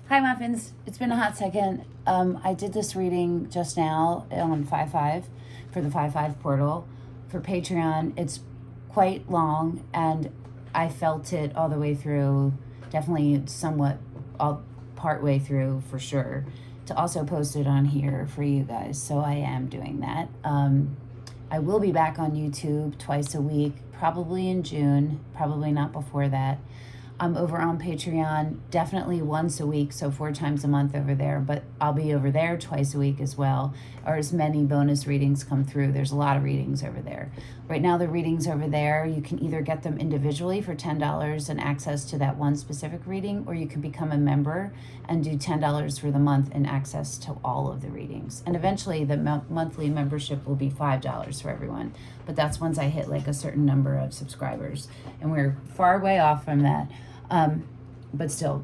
Hi, Muffins. It's been a hot second. I did this reading just now on 5/5 for the 5/5 portal for Patreon. It's quite long, and I felt it all the way through, definitely somewhat all part way through for sure, to also post it on here for you guys. So I am doing that. I will be back on YouTube twice a week, probably in June, probably not before that. I'm over on Patreon, definitely once a week, so 4 times a month over there, but I'll be over there twice a week as well, or as many bonus readings come through. There's a lot of readings over there. Right now, the readings over there, you can either get them individually for $10 and access to that one specific reading, or you can become a member and do $10 for the month and access to all of the readings. And eventually, the monthly membership will be $5 for everyone, but that's once I hit like a certain number of subscribers, and we're far way off from that. But still,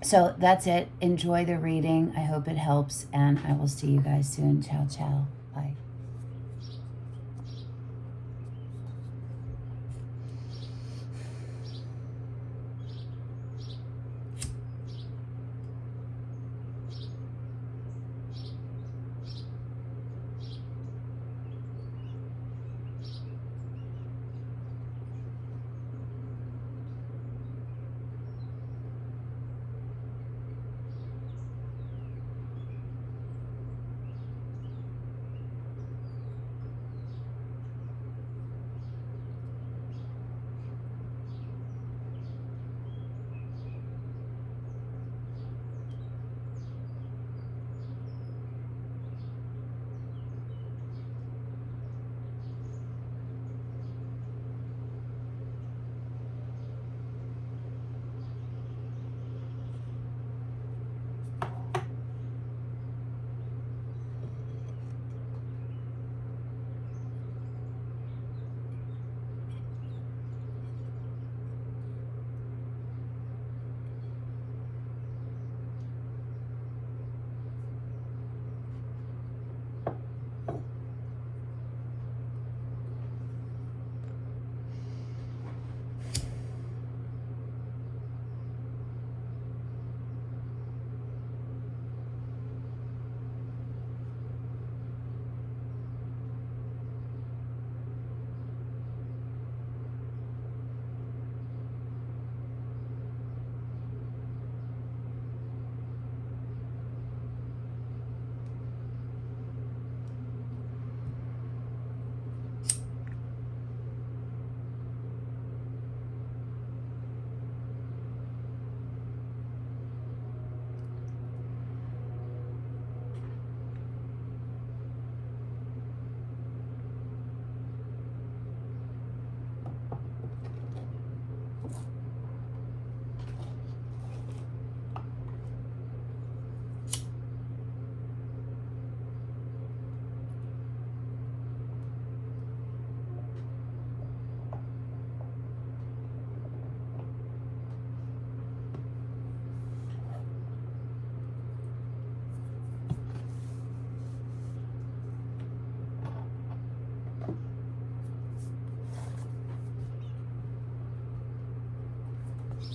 so that's it. Enjoy the reading. I hope it helps, and I will see you guys soon. Ciao, ciao. Bye.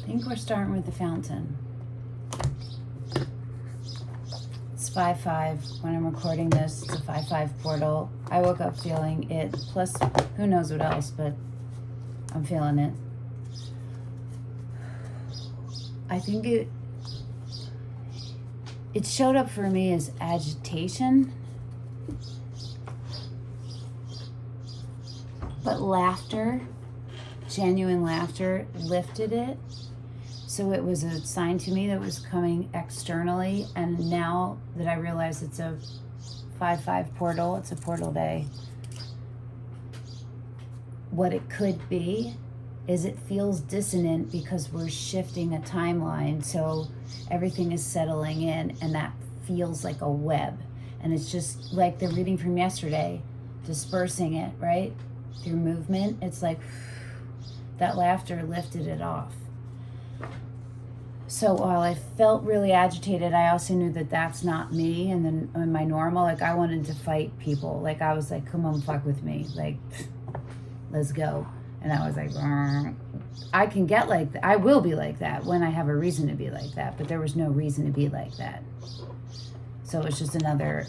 I think we're starting with the fountain. It's 5/5 when I'm recording this. It's a 5/5 portal. I woke up feeling it, plus who knows what else, but I'm feeling it. I think it showed up for me as agitation, but laughter, genuine laughter, lifted it. So it was a sign to me that was coming externally, and now that I realize it's a 5/5 portal, it's a portal day, what it could be is it feels dissonant because we're shifting a timeline, so everything is settling in, and that feels like a web. And it's just like the reading from yesterday, dispersing it, right? Through movement. It's like that laughter lifted it off. So while I felt really agitated, I also knew that that's not me. And then in my normal, like I wanted to fight people. Like I was like, come on, fuck with me. Like, let's go. And I was like, I can get like that. I will be like that when I have a reason to be like that. But there was no reason to be like that. So it was just another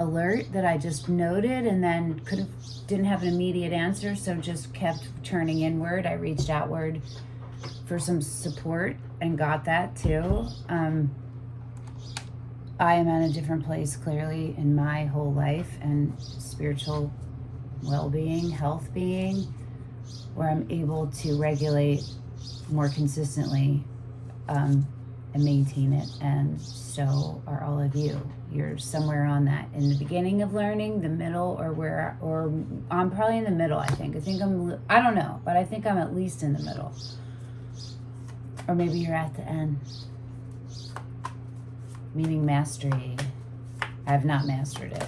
alert that I just noted, and then didn't have an immediate answer. So just kept turning inward. I reached outward for some support and got that too. I am at a different place clearly in my whole life and spiritual well-being, health being, where I'm able to regulate more consistently and maintain it. And so are all of you. You're somewhere on that, in the beginning of learning, the middle, or I'm probably in the middle. I don't know, but I think I'm at least in the middle. Or maybe you're at the end. Meaning mastery. I have not mastered it.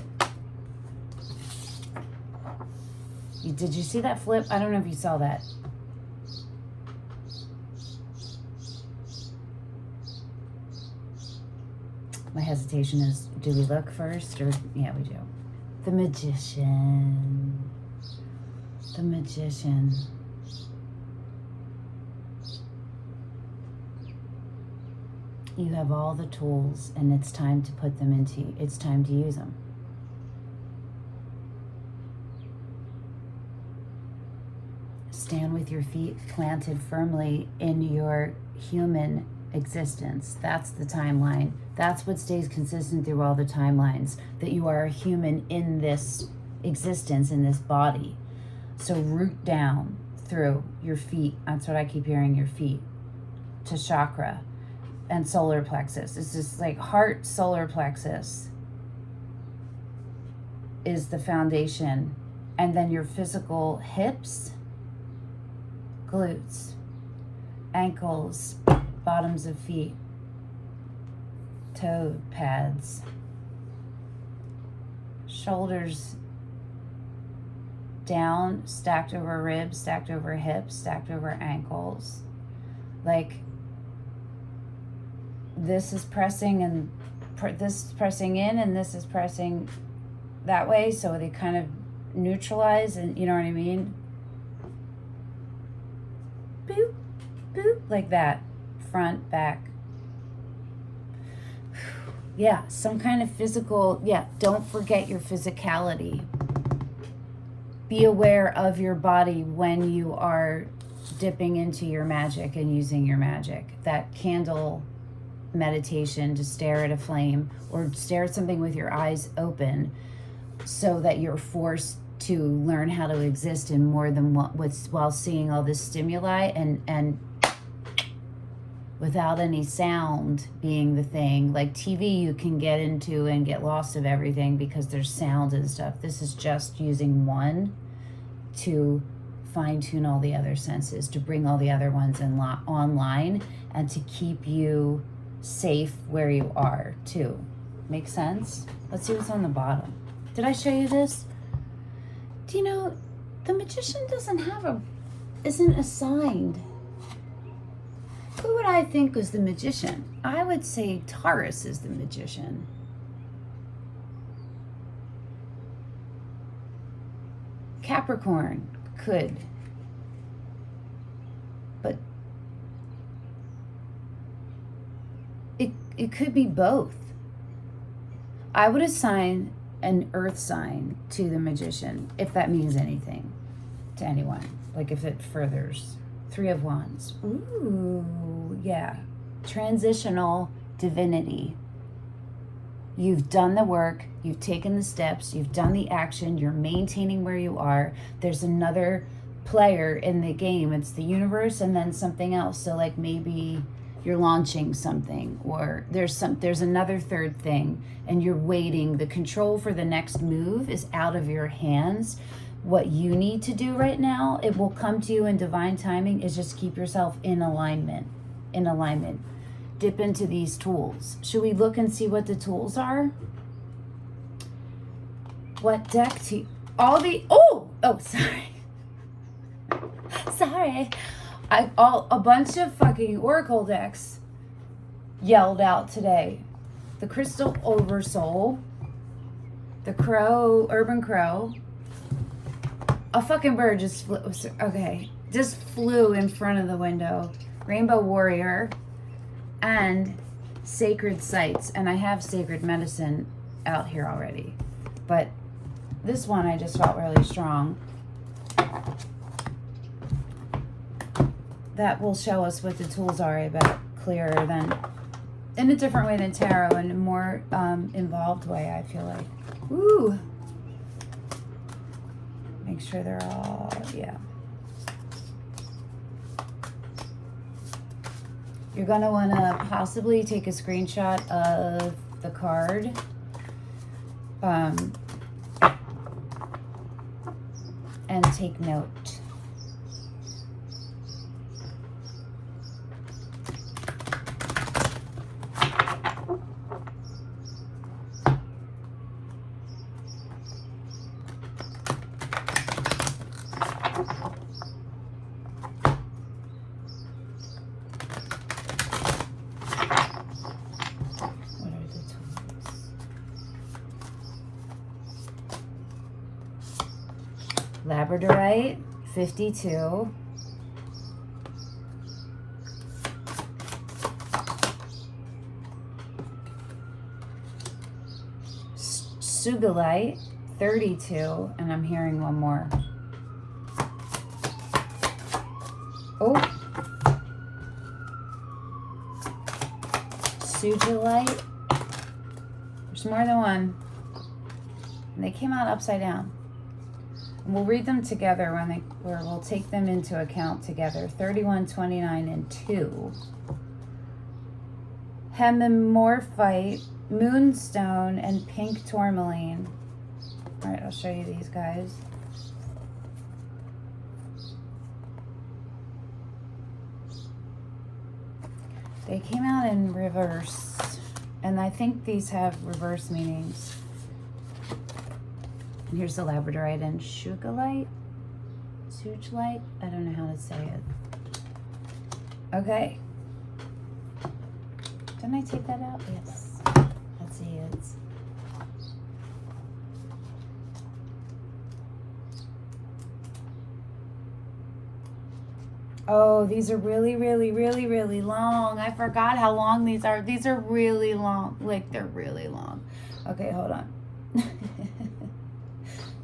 Did you see that flip? I don't know if you saw that. My hesitation is, do we look first? Or yeah, we do. The magician. The magician. You have all the tools, and it's time to put them it's time to use them. Stand with your feet planted firmly in your human existence. That's the timeline. That's what stays consistent through all the timelines, that you are a human in this existence, in this body. So root down through your feet. That's what I keep hearing, your feet, to chakra and solar plexus. It's just like heart, solar plexus is the foundation. And then your physical hips, glutes, ankles, bottoms of feet, toe pads, shoulders down, stacked over ribs, stacked over hips, stacked over ankles. Like this is pressing and this is pressing in, and this is pressing that way, so they kind of neutralize, and you know what I mean? Boop, boop, like that. Front, back. Yeah, some kind of physical, don't forget your physicality. Be aware of your body when you are dipping into your magic and using your magic. That candle meditation, to stare at a flame or stare at something with your eyes open, so that you're forced to learn how to exist in more than while seeing all this stimuli, and without any sound being the thing. Like TV, you can get into and get lost of everything because there's sound and stuff. This is just using one to fine-tune all the other senses, to bring all the other ones online, and to keep you safe where you are too. Make sense? Let's see what's on the bottom. Did I show you this? Do you know the magician isn't assigned? Who would I think was the magician? I would say Taurus is the magician. Capricorn could. But it could be both. I would assign an earth sign to the magician, if that means anything to anyone. Like if it furthers. 3 of Wands. Ooh, yeah. Transitional divinity. You've done the work. You've taken the steps. You've done the action. You're maintaining where you are. There's another player in the game. It's the universe and then something else. So like maybe you're launching something, or there's another third thing, and you're waiting. The control for the next move is out of your hands. What you need to do right now, it will come to you in divine timing, is just keep yourself in alignment. Dip into these tools. Should we look and see what the tools are? What deck to sorry. Sorry. A bunch of fucking Oracle decks yelled out today. The Crystal Oversoul, the Crow, Urban Crow, A fucking bird just flew. Okay. Just flew in front of the window. Rainbow Warrior and Sacred Sites. And I have Sacred Medicine out here already. But this one I just felt really strong. That will show us what the tools are a bit clearer than, in a different way than tarot, in a more involved way, I feel like. Ooh. Make sure they're all, yeah. You're going to want to possibly take a screenshot of the card. And take note. Labradorite, 52. Sugilite, 32. And I'm hearing one more. Oh. Sugilite. There's more than one. And they came out upside down. We'll read them together where we'll take them into account together. 31, 29, and 2. Hemimorphite, Moonstone, and Pink Tourmaline. All right, I'll show you these guys. They came out in reverse, and I think these have reverse meanings. And here's the Labradorite and Sugilite. Sugilite? I don't know how to say it. Okay. Didn't I take that out? Yes. Let's see. It's oh, these are really, really, really, really long. I forgot how long these are. These are really long. Like, they're really long. Okay, hold on.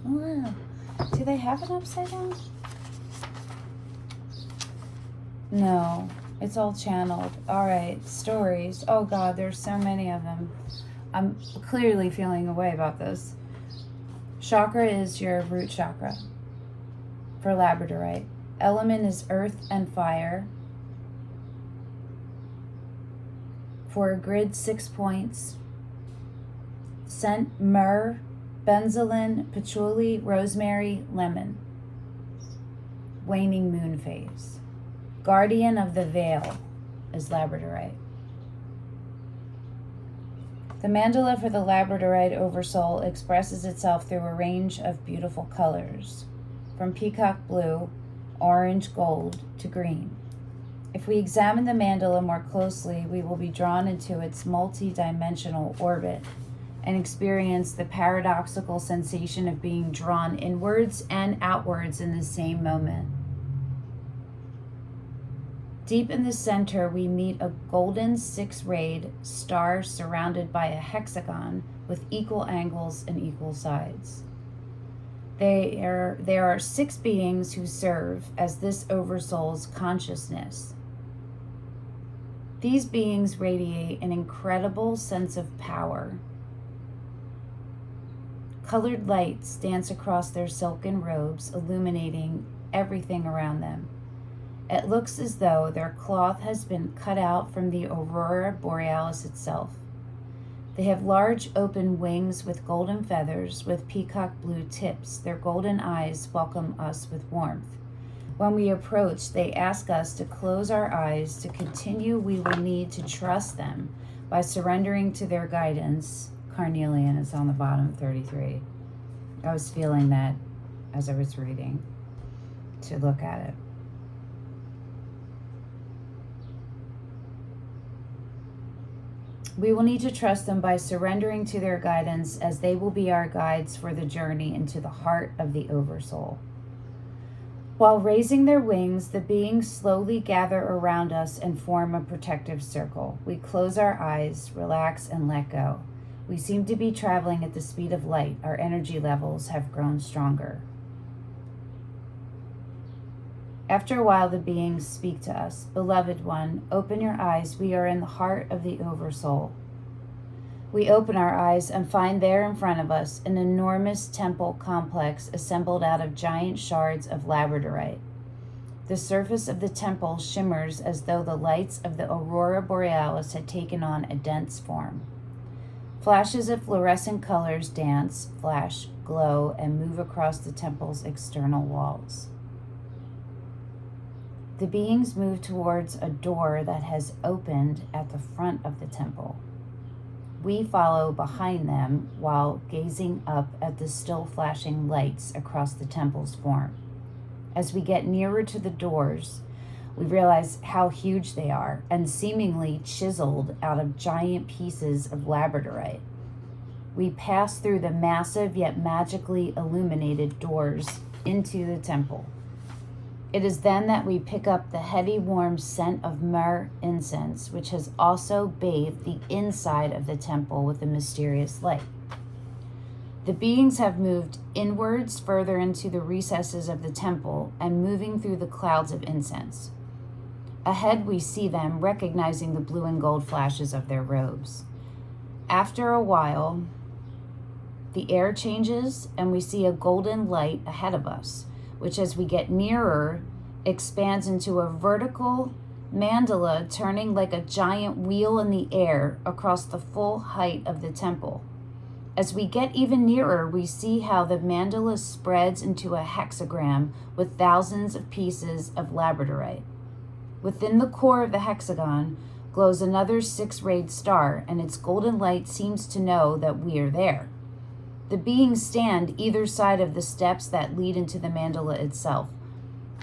Wow. Do they have it upside down? No. It's all channeled. All right. Stories. Oh, God. There's so many of them. I'm clearly feeling a way about this. Chakra is your root chakra for Labradorite. Element is earth and fire. For a grid, 6 points. Scent, myrrh, benzoline, patchouli, rosemary, lemon. Waning moon phase. Guardian of the veil is Labradorite. The mandala for the Labradorite oversoul expresses itself through a range of beautiful colors, from peacock blue, orange, gold, to green. If we examine the mandala more closely, we will be drawn into its multi-dimensional orbit and experience the paradoxical sensation of being drawn inwards and outwards in the same moment. Deep in the center, we meet a golden six-rayed star surrounded by a hexagon with equal angles and equal sides. There are 6 beings who serve as this oversoul's consciousness. These beings radiate an incredible sense of power. Colored lights dance across their silken robes, illuminating everything around them. It looks as though their cloth has been cut out from the aurora borealis itself. They have large open wings with golden feathers with peacock blue tips. Their golden eyes welcome us with warmth. When we approach, they ask us to close our eyes. To continue, we will need to trust them by surrendering to their guidance. Carnelian is on the bottom, 33. I was feeling that as I was reading, to look at it. We will need to trust them by surrendering to their guidance, as they will be our guides for the journey into the heart of the Oversoul. While raising their wings, the beings slowly gather around us and form a protective circle. We close our eyes, relax, and let go. We seem to be traveling at the speed of light. Our energy levels have grown stronger. After a while, the beings speak to us. Beloved one, open your eyes. We are in the heart of the Oversoul. We open our eyes and find there in front of us an enormous temple complex assembled out of giant shards of labradorite. The surface of the temple shimmers as though the lights of the aurora borealis had taken on a dense form. Flashes of fluorescent colors dance, flash, glow, and move across the temple's external walls. The beings move towards a door that has opened at the front of the temple. We follow behind them while gazing up at the still flashing lights across the temple's form. As we get nearer to the doors, we realize how huge they are and seemingly chiseled out of giant pieces of labradorite. We pass through the massive yet magically illuminated doors into the temple. It is then that we pick up the heady, warm scent of myrrh incense, which has also bathed the inside of the temple with a mysterious light. The beings have moved inwards further into the recesses of the temple and moving through the clouds of incense. Ahead we see them, recognizing the blue and gold flashes of their robes. After a while, the air changes and we see a golden light ahead of us, which as we get nearer, expands into a vertical mandala turning like a giant wheel in the air across the full height of the temple. As we get even nearer, we see how the mandala spreads into a hexagram with thousands of pieces of labradorite. Within the core of the hexagon glows another 6-rayed star, and its golden light seems to know that we are there. The beings stand either side of the steps that lead into the mandala itself.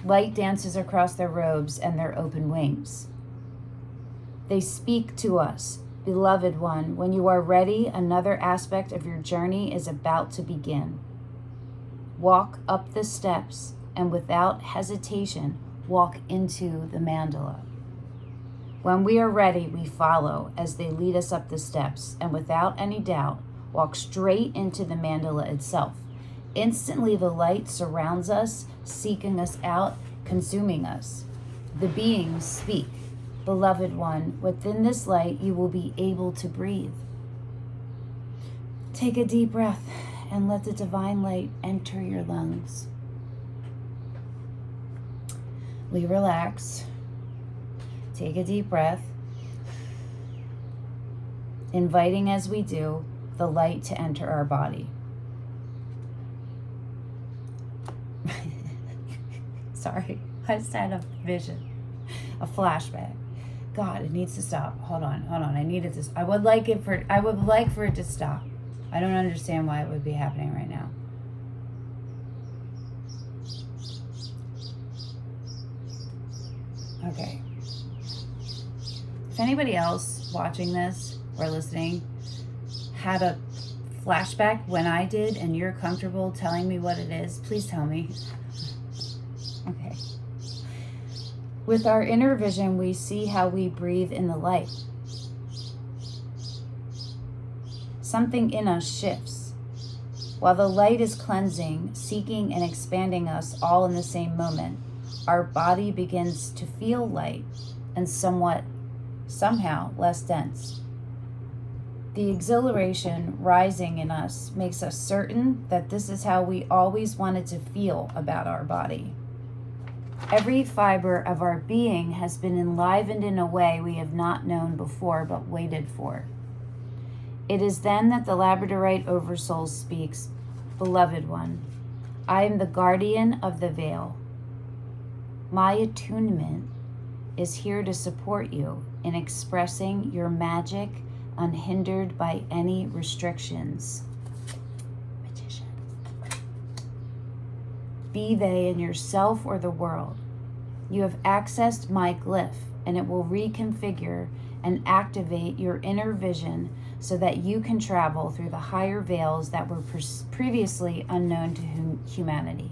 Light dances across their robes and their open wings. They speak to us. Beloved one, when you are ready, another aspect of your journey is about to begin. Walk up the steps and without hesitation, walk into the mandala. When we are ready, we follow as they lead us up the steps and without any doubt, walk straight into the mandala itself. Instantly, the light surrounds us, seeking us out, consuming us. The beings speak. Beloved one, within this light, you will be able to breathe. Take a deep breath and let the divine light enter your lungs. We relax. Take a deep breath, inviting as we do the light to enter our body. Sorry, I just had a vision, a flashback. God, it needs to stop. Hold on. I need it to. I would like for it to stop. I don't understand why it would be happening right now. Okay. If anybody else watching this or listening had a flashback when I did and you're comfortable telling me what it is, please tell me. Okay. With our inner vision, we see how we breathe in the light. Something in us shifts. While the light is cleansing, seeking, and expanding us all in the same moment, our body begins to feel light and somehow less dense. The exhilaration rising in us makes us certain that this is how we always wanted to feel about our body. Every fiber of our being has been enlivened in a way we have not known before but waited for. It is then that the labradorite oversoul speaks, Beloved one, I am the guardian of the veil. My attunement is here to support you in expressing your magic unhindered by any restrictions. Magician. Be they in yourself or the world. You have accessed my glyph, and it will reconfigure and activate your inner vision so that you can travel through the higher veils that were previously unknown to humanity.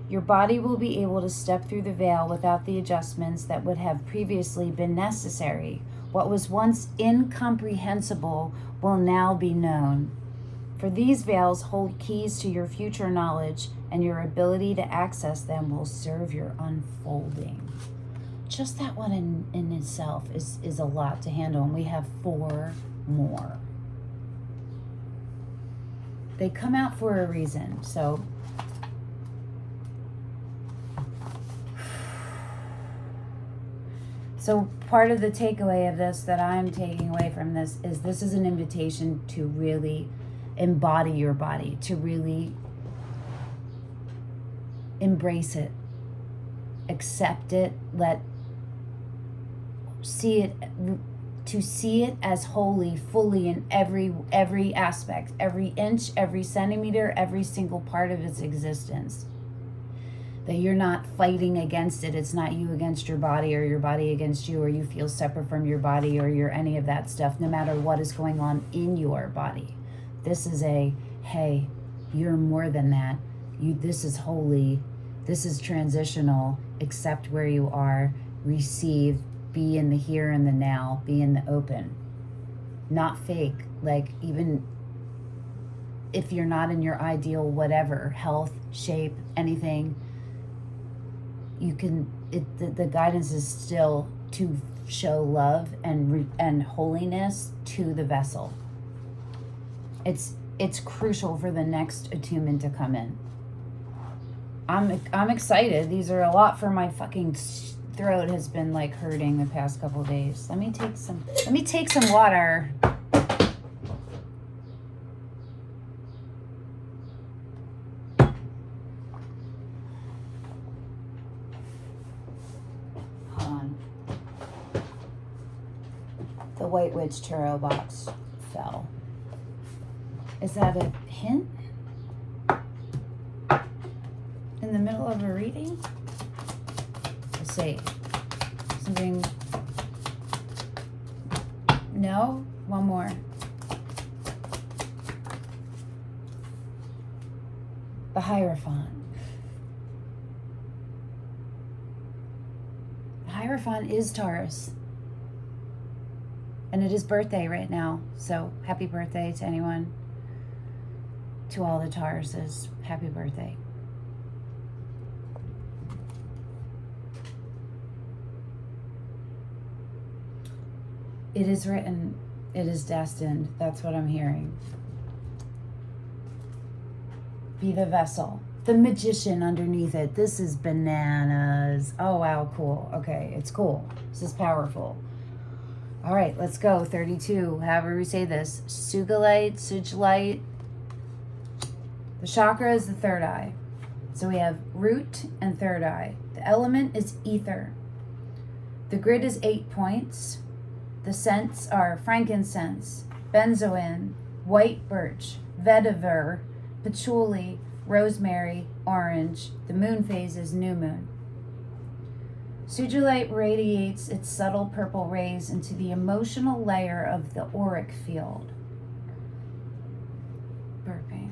Your body will be able to step through the veil without the adjustments that would have previously been necessary. What was once incomprehensible will now be known. For these veils hold keys to your future knowledge, and your ability to access them will serve your unfolding. Just that one in itself is a lot to handle, and we have 4 more. They come out for a reason, so part of the takeaway of this that I'm taking away from this is an invitation to really embody your body, to really embrace it, accept it, see it as holy, fully in every aspect, every inch, every centimeter, every single part of its existence. That you're not fighting against it. It's not you against your body or your body against you, or you feel separate from your body, or you're any of that stuff, no matter what is going on in your body. This is hey, you're more than that. This is holy. This is transitional. Accept where you are. Receive. Be in the here and the now. Be in the open. Not fake. Like, even if you're not in your ideal whatever, health, shape, anything, you can, the guidance is still to show love and holiness to the vessel. It's crucial for the next attunement to come in. I'm excited. These are a lot for my fucking throat has been like hurting the past couple days. Let me take some water. The White Witch Tarot box fell. Is that a hint? In the middle of a reading? Let's see. Something. No? One more. The Hierophant. The Hierophant is Taurus. And it is birthday right now, so happy birthday to anyone. To all the Tauruses, happy birthday. It is written, it is destined. That's what I'm hearing. Be the vessel. The magician underneath it. This is bananas. Oh, wow, cool. Okay, it's cool. This is powerful. All right, let's go. 32, however we say this. Sugilite. The chakra is the third eye. So we have root and third eye. The element is ether. The grid is 8 points. The scents are frankincense, benzoin, white birch, vetiver, patchouli, rosemary, orange. The moon phase is new moon. Sugilite radiates its subtle purple rays into the emotional layer of the auric field. Burping.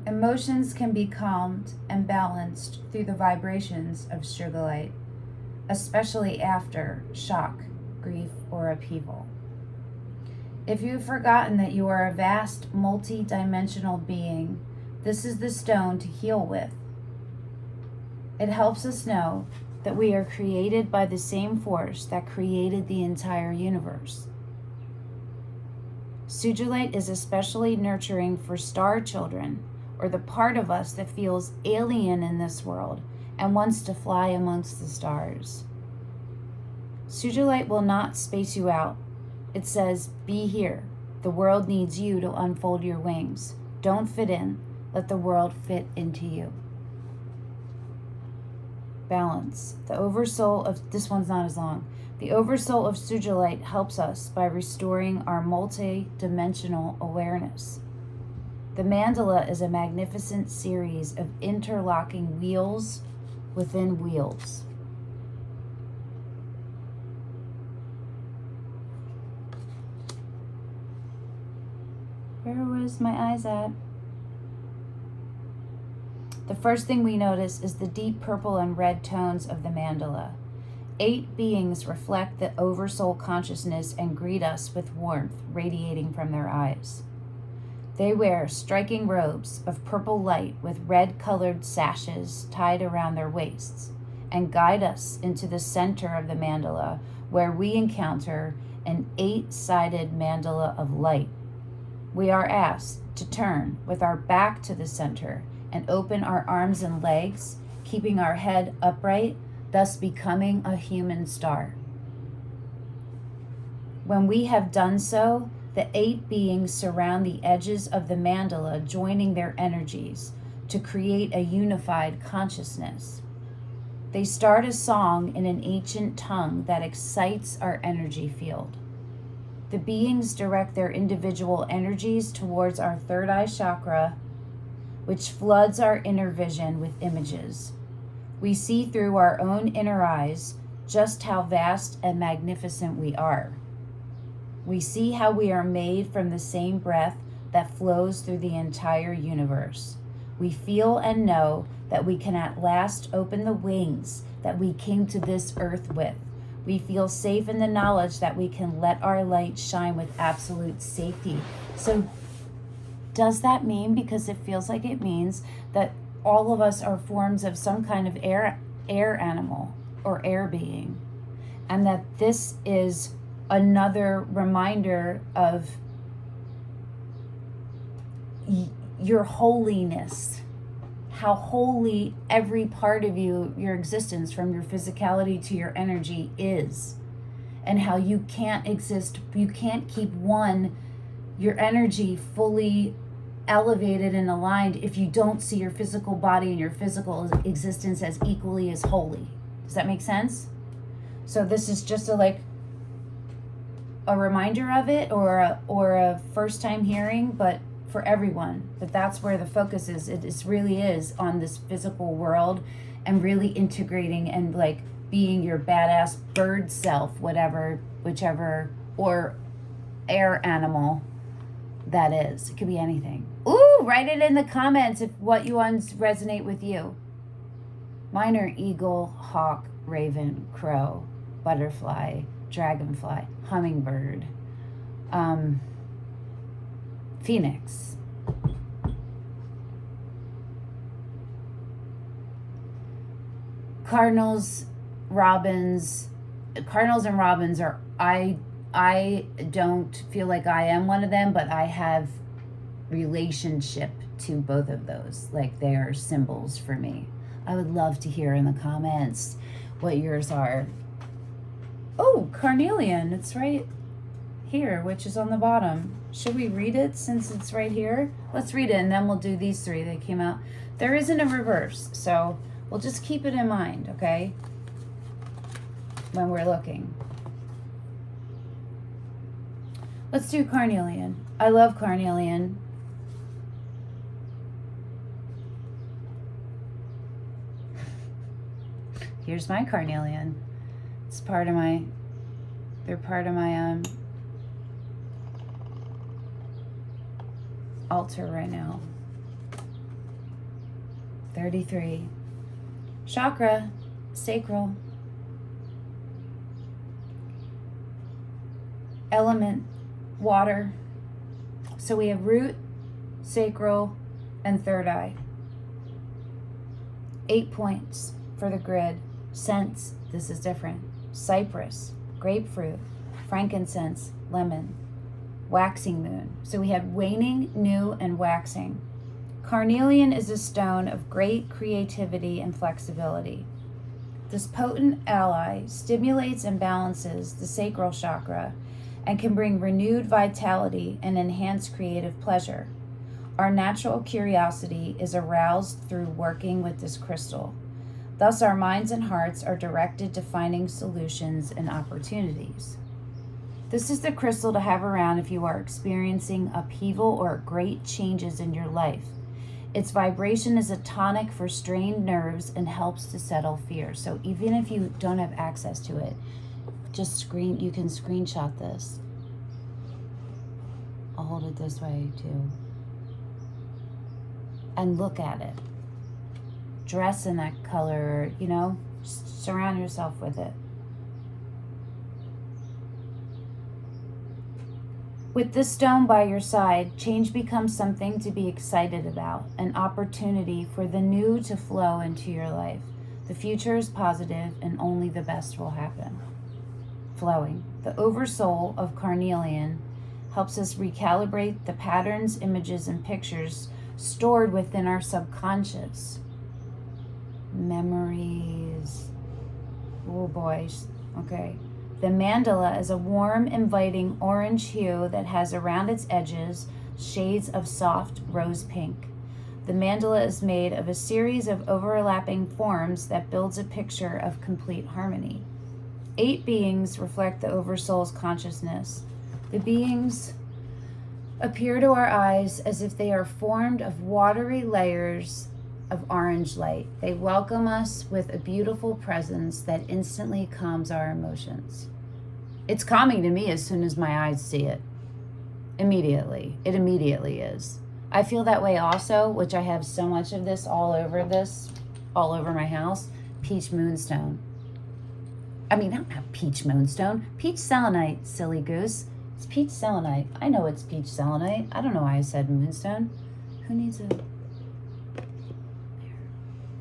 Emotions can be calmed and balanced through the vibrations of sugilite, especially after shock, grief, or upheaval. If you've forgotten that you are a vast, multi-dimensional being, this is the stone to heal with. It helps us know that we are created by the same force that created the entire universe. Sugilite is especially nurturing for star children, or the part of us that feels alien in this world and wants to fly amongst the stars. Sugilite will not space you out. It says, be here. The world needs you to unfold your wings. Don't fit in. Let the world fit into you. Balance. The oversoul of, this one's not as long. The oversoul of Sugilite helps us by restoring our multi-dimensional awareness. The mandala is a magnificent series of interlocking wheels within wheels. Where was my eyes at? The first thing we notice is the deep purple and red tones of the mandala. 8 beings reflect the oversoul consciousness and greet us with warmth radiating from their eyes. They wear striking robes of purple light with red-colored sashes tied around their waists and guide us into the center of the mandala, where we encounter an 8-sided mandala of light. We are asked to turn with our back to the center and open our arms and legs, keeping our head upright, thus becoming a human star. When we have done so, the 8 beings surround the edges of the mandala, joining their energies to create a unified consciousness. They start a song in an ancient tongue that excites our energy field. The beings direct their individual energies towards our third eye chakra, which floods our inner vision with images. We see through our own inner eyes just how vast and magnificent we are. We see how we are made from the same breath that flows through the entire universe. We feel and know that we can at last open the wings that we came to this earth with. We feel safe in the knowledge that we can let our light shine with absolute safety. So does that mean, because it feels like it means, that all of us are forms of some kind of air animal or air being, and that this is another reminder of your holiness, how holy every part of you, your existence, from your physicality to your energy, is, and how you can't exist, you can't keep your energy fully elevated and aligned if you don't see your physical body and your physical existence as equally as holy. Does that make sense? So this is just a reminder of it, or a first time hearing, but for everyone. But that's where the focus is. It really is on this physical world, and really integrating and being your badass bird self, whichever, or air animal that is. It could be anything. Ooh, write it in the comments if what you ones resonate with you. Mine are eagle, hawk, raven, crow, butterfly, dragonfly, hummingbird, phoenix. Cardinals and robins are, I don't feel like I am one of them, but I have relationship to both of those. They are symbols for me. I would love to hear in the comments what yours are. Oh, carnelian, it's right here, which is on the bottom. Should we read it since it's right here? Let's read it, and then we'll do these 3. They came out. There isn't a reverse, so we'll just keep it in mind, okay? When we're looking. Let's do carnelian. I love carnelian. Here's my carnelian. It's part of my, they're part of my altar right now. 33. Chakra, sacral. Element, water. So we have root, sacral, and third eye. 8 points for the grid. Scents, this is different. Cypress, grapefruit, frankincense, lemon. Waxing moon. So we had waning, new, and waxing. Carnelian is a stone of great creativity and flexibility. This potent ally stimulates and balances the sacral chakra and can bring renewed vitality and enhance creative pleasure. Our natural curiosity is aroused through working with this crystal. Thus, our minds and hearts are directed to finding solutions and opportunities. This is the crystal to have around if you are experiencing upheaval or great changes in your life. Its vibration is a tonic for strained nerves and helps to settle fear. So even if you don't have access to it, you can screenshot this. I'll hold it this way too. And look at it. dress in that color, you know, surround yourself with it. With this stone by your side, change becomes something to be excited about, an opportunity for the new to flow into your life. The future is positive and only the best will happen. Flowing. The oversoul of carnelian helps us recalibrate the patterns, images, and pictures stored within our subconscious. Memories. Oh boy. Okay. The mandala is a warm, inviting orange hue that has around its edges shades of soft rose pink. The mandala is made of a series of overlapping forms that builds a picture of complete harmony. 8 beings reflect the Oversoul's consciousness. The beings appear to our eyes as if they are formed of watery layers of orange light. They welcome us with a beautiful presence that instantly calms our emotions. It's calming to me as soon as my eyes see it. Immediately. It immediately is. I feel that way also, which I have so much of this, all over my house. Peach moonstone. I mean, I don't have peach moonstone. Peach selenite, silly goose. It's peach selenite. I know it's peach selenite. I don't know why I said moonstone. Who needs a...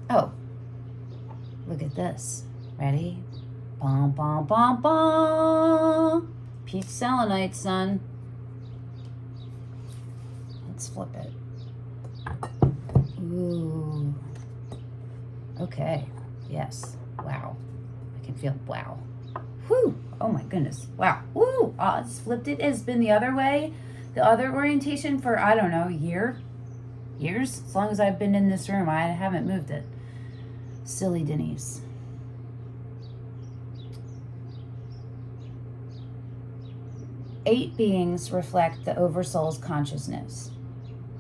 Oh, look at this. Ready? Bom, bom, bom, bom. Peach selenite, son. Let's flip it. Ooh. Okay. Yes. Wow. I can feel, wow. Whew. Oh my goodness. Wow. Ooh. Oh, it's flipped it. It's been the other way. The other orientation for, I don't know, years. As long as I've been in this room, I haven't moved it. Silly Denise. Eight beings reflect the Oversoul's consciousness.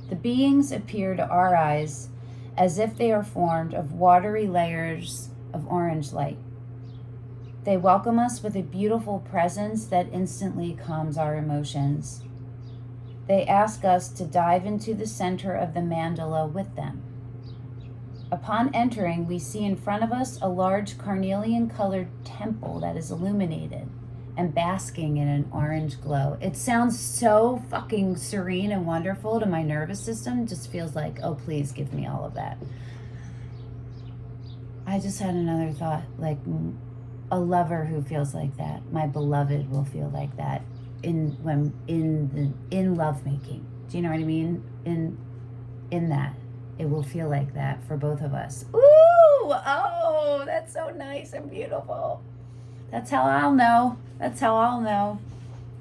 The beings appear to our eyes as if they are formed of watery layers of orange light. They welcome us with a beautiful presence that instantly calms our emotions. They ask us to dive into the center of the mandala with them. Upon entering, we see in front of us a large carnelian-colored temple that is illuminated and basking in an orange glow. It sounds so fucking serene and wonderful to my nervous system. Just feels like, oh, please give me all of that. I just had another thought, like a lover who feels like that, my beloved will feel like that in lovemaking. Do you know what I mean? In that. It will feel like that for both of us. Ooh, oh, that's so nice and beautiful. That's how I'll know.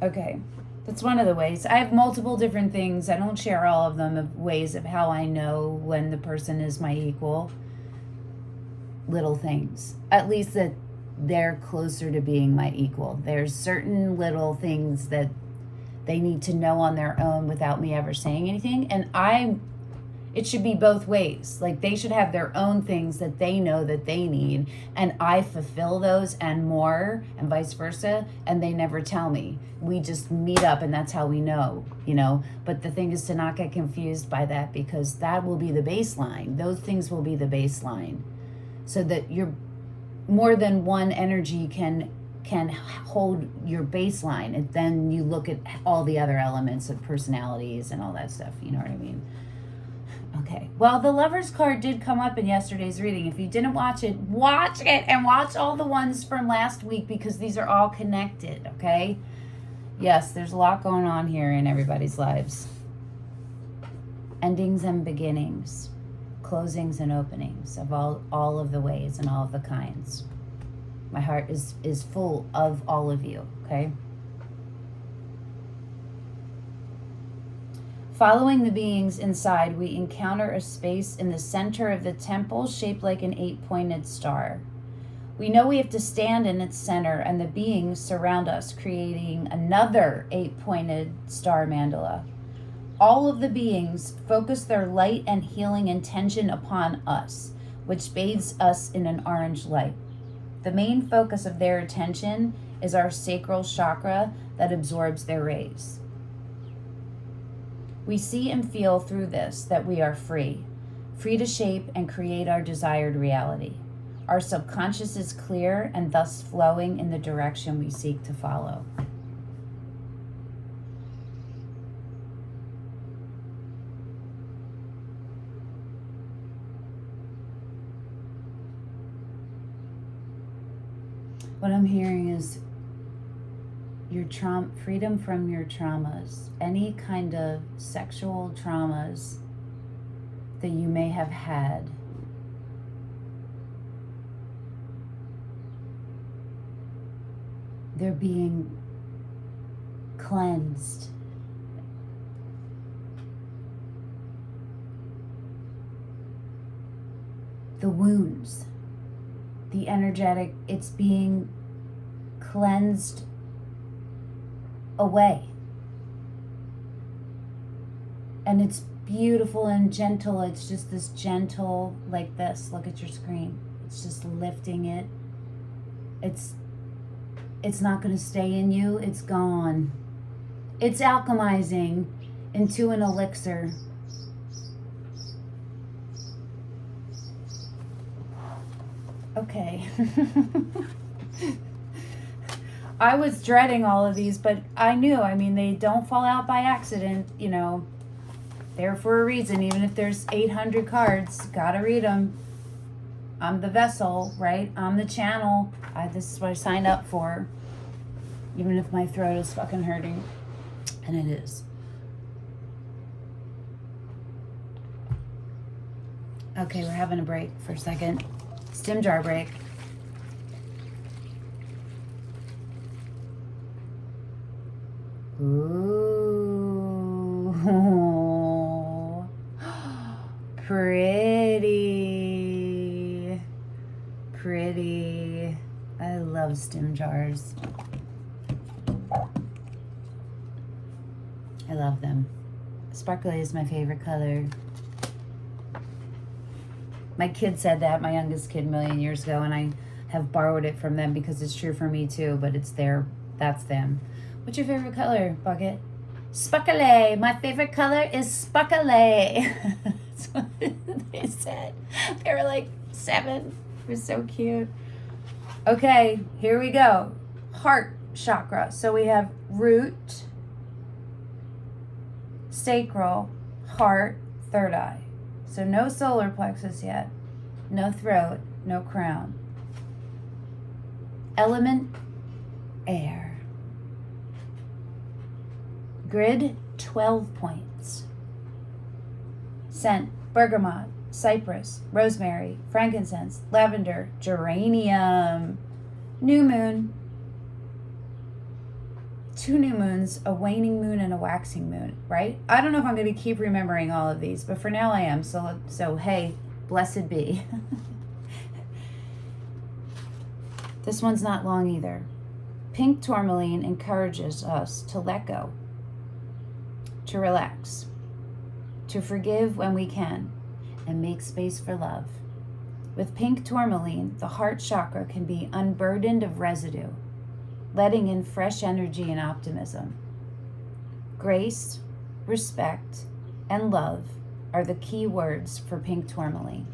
Okay, that's one of the ways. I have multiple different things. I don't share all of them, of ways of how I know when the person is my equal. Little things. At least that they're closer to being my equal. There's certain little things that they need to know on their own without me ever saying anything. And it should be both ways. Like, they should have their own things that they know that they need, and I fulfill those and more, and vice versa, and they never tell me. We just meet up, and that's how we know, you know? But the thing is to not get confused by that, because that will be the baseline. Those things will be the baseline. So that you're more than one energy can hold your baseline, and then you look at all the other elements of personalities and all that stuff, you know what I mean? Okay, well, the Lover's card did come up in yesterday's reading. If you didn't watch it and watch all the ones from last week, because these are all connected, okay? Yes, there's a lot going on here in everybody's lives. Endings and beginnings, closings and openings of all of the ways and all of the kinds. My heart is full of all of you, okay? Following the beings inside, we encounter a space in the center of the temple shaped like an 8-pointed star. We know we have to stand in its center, and the beings surround us, creating another 8-pointed star mandala. All of the beings focus their light and healing intention upon us, which bathes us in an orange light. The main focus of their attention is our sacral chakra that absorbs their rays. We see and feel through this that we are free. free to shape and create our desired reality. Our subconscious is clear and thus flowing in the direction we seek to follow. What I'm hearing is your freedom from your traumas, any kind of sexual traumas that you may have had. They're being cleansed. The wounds, the energetic, it's being cleansed away. And it's beautiful and gentle. It's just this gentle, like this. Look at your screen. It's just lifting it. It's not going to stay in you. It's gone. It's alchemizing into an elixir. Okay. I was dreading all of these, but I knew, they don't fall out by accident, They're for a reason, even if there's 800 cards. Gotta read them. I'm the vessel, right? I'm the channel. This is what I signed up for. Even if my throat is fucking hurting. And it is. Okay, we're having a break for a second. Stim jar break. Ooh. Pretty. Pretty. I love stim jars. I love them. Sparkly is my favorite color. My kid said that, my youngest kid, a million years ago, and I have borrowed it from them because it's true for me too, but it's that's them. What's your favorite color, Bucket? Sparkly. My favorite color is sparkly. That's what they said. They were like 7. It was so cute. Okay, here we go. Heart chakra. So we have root, sacral, heart, third eye. So no solar plexus yet. No throat, no crown. Element, air. Grid, 12 points. Scent, bergamot, cypress, rosemary, frankincense, lavender, geranium. New moon. 2 new moons, a waning moon and a waxing moon, right? I don't know if I'm going to keep remembering all of these, but for now I am. So hey, blessed be. This one's not long either. Pink tourmaline encourages us to let go, to relax, to forgive when we can, and make space for love. With pink tourmaline, the heart chakra can be unburdened of residue, letting in fresh energy and optimism. Grace, respect, and love are the key words for pink tourmaline.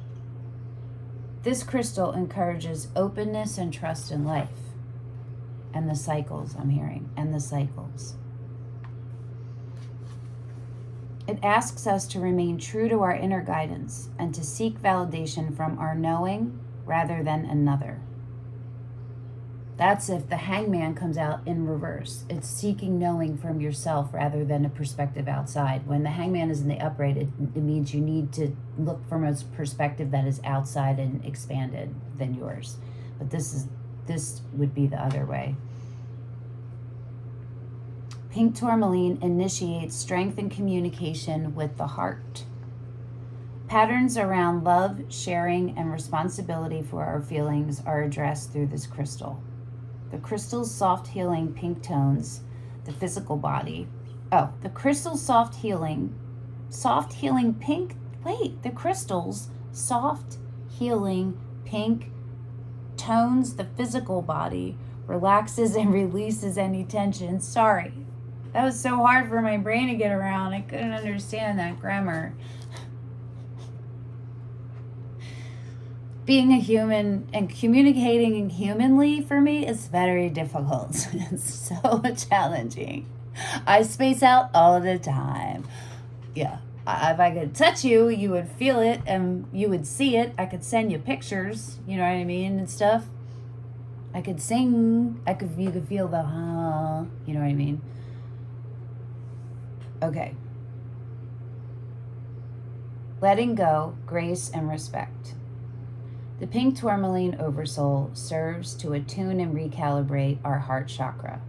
This crystal encourages openness and trust in life. And the cycles, I'm hearing, and the cycles. It asks us to remain true to our inner guidance and to seek validation from our knowing rather than another. That's if the hangman comes out in reverse. It's seeking knowing from yourself rather than a perspective outside. When the hangman is in the upright, it means you need to look from a perspective that is outside and expanded than yours. But this would be the other way. Pink tourmaline initiates strength and communication with the heart. Patterns around love, sharing, and responsibility for our feelings are addressed through this crystal. The crystal's soft healing pink tones the physical body. The crystal's soft healing pink, the crystal's soft healing pink tones the physical body, relaxes and releases any tension. Sorry, that was so hard for my brain to get around. I couldn't understand that grammar. being a human and communicating humanly for me is very difficult. It's so challenging. I space out all the time. Yeah. If I could touch you, you would feel it and you would see it. I could send you pictures, you know what I mean, and stuff. I could sing. You could feel the you know what I mean. Okay. Letting go, grace, and respect. The pink tourmaline oversoul serves to attune and recalibrate our heart chakra.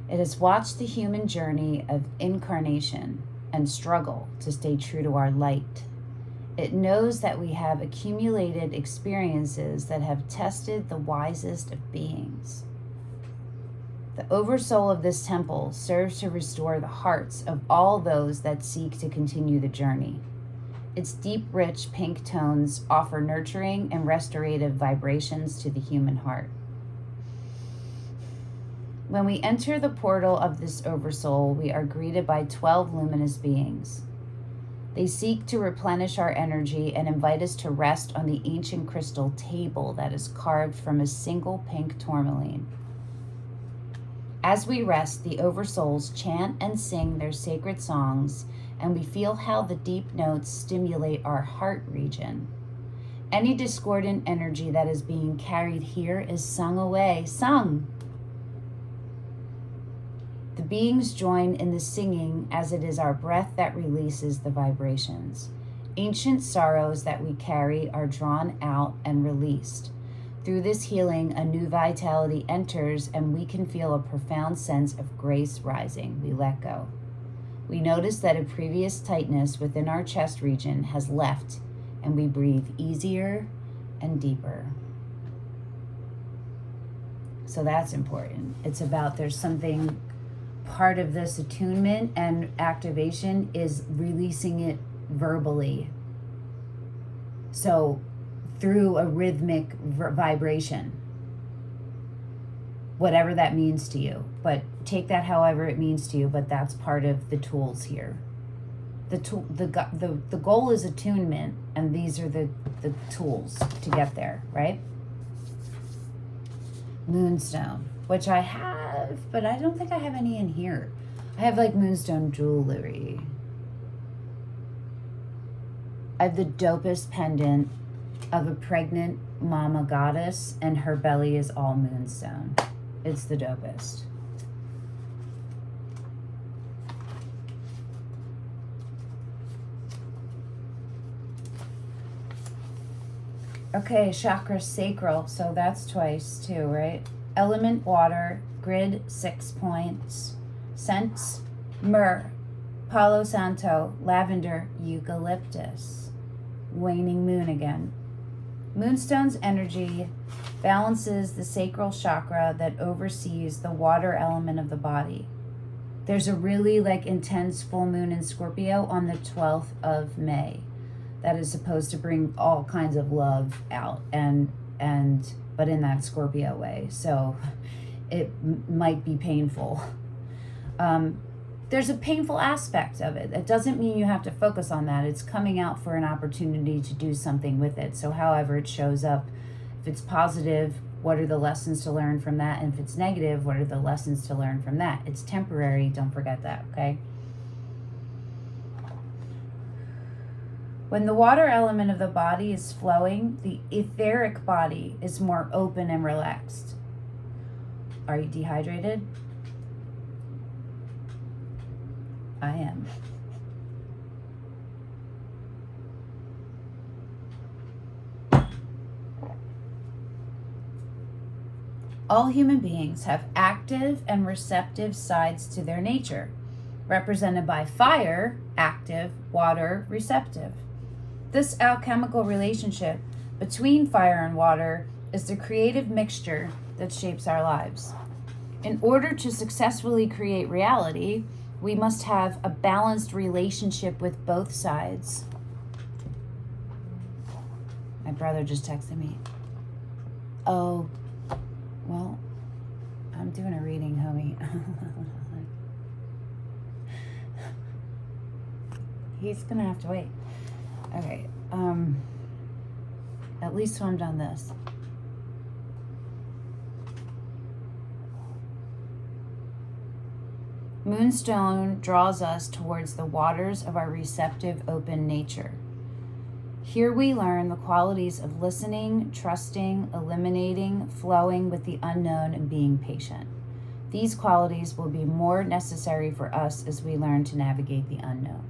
It has watched the human journey of incarnation and struggle to stay true to our light. It knows that we have accumulated experiences that have tested the wisest of beings. The oversoul of this temple serves to restore the hearts of all those that seek to continue the journey. Its deep, rich pink tones offer nurturing and restorative vibrations to the human heart. When we enter the portal of this oversoul, we are greeted by 12 luminous beings. They seek to replenish our energy and invite us to rest on the ancient crystal table that is carved from a single pink tourmaline. As we rest, the oversouls chant and sing their sacred songs, and we feel how the deep notes stimulate our heart region. Any discordant energy that is being carried here is sung away. Sung! The beings join in the singing as it is our breath that releases the vibrations. Ancient sorrows that we carry are drawn out and released. Through this healing, a new vitality enters and we can feel a profound sense of grace rising. We let go. We notice that a previous tightness within our chest region has left and we breathe easier and deeper. So that's important. It's about there's something, part of this attunement and activation is releasing it verbally. So through a rhythmic vibration, whatever that means to you, but take that however it means to you, but that's part of the tools here. The goal is attunement, and these are the tools to get there, right? Moonstone, which I have, but I don't think I have any in here. I have like moonstone jewelry. I have the dopest pendant of a pregnant mama goddess, and her belly is all moonstone. It's the dopest. Okay, chakra sacral, so that's twice too, right? Element water, grid 6 points. Scents, myrrh, Palo Santo, lavender, eucalyptus. Waning moon again. Moonstone's energy balances the sacral chakra that oversees the water element of the body. There's a really intense full moon in Scorpio on the 12th of May. That is supposed to bring all kinds of love out but in that Scorpio way. So it might be painful. There's a painful aspect of it. It doesn't mean you have to focus on that. It's coming out for an opportunity to do something with it. So however it shows up, if it's positive, what are the lessons to learn from that? And if it's negative, what are the lessons to learn from that? It's temporary. Don't forget that, okay? When the water element of the body is flowing, the etheric body is more open and relaxed. Are you dehydrated? I am. All human beings have active and receptive sides to their nature, represented by fire, active, water, receptive. This alchemical relationship between fire and water is the creative mixture that shapes our lives. In order to successfully create reality, we must have a balanced relationship with both sides. My brother just texted me. Oh, well, I'm doing a reading, homie. He's gonna have to wait. Okay. at least when I'm done this. Moonstone draws us towards the waters of our receptive, open nature. Here we learn the qualities of listening, trusting, eliminating, flowing with the unknown, and being patient. These qualities will be more necessary for us as we learn to navigate the unknown.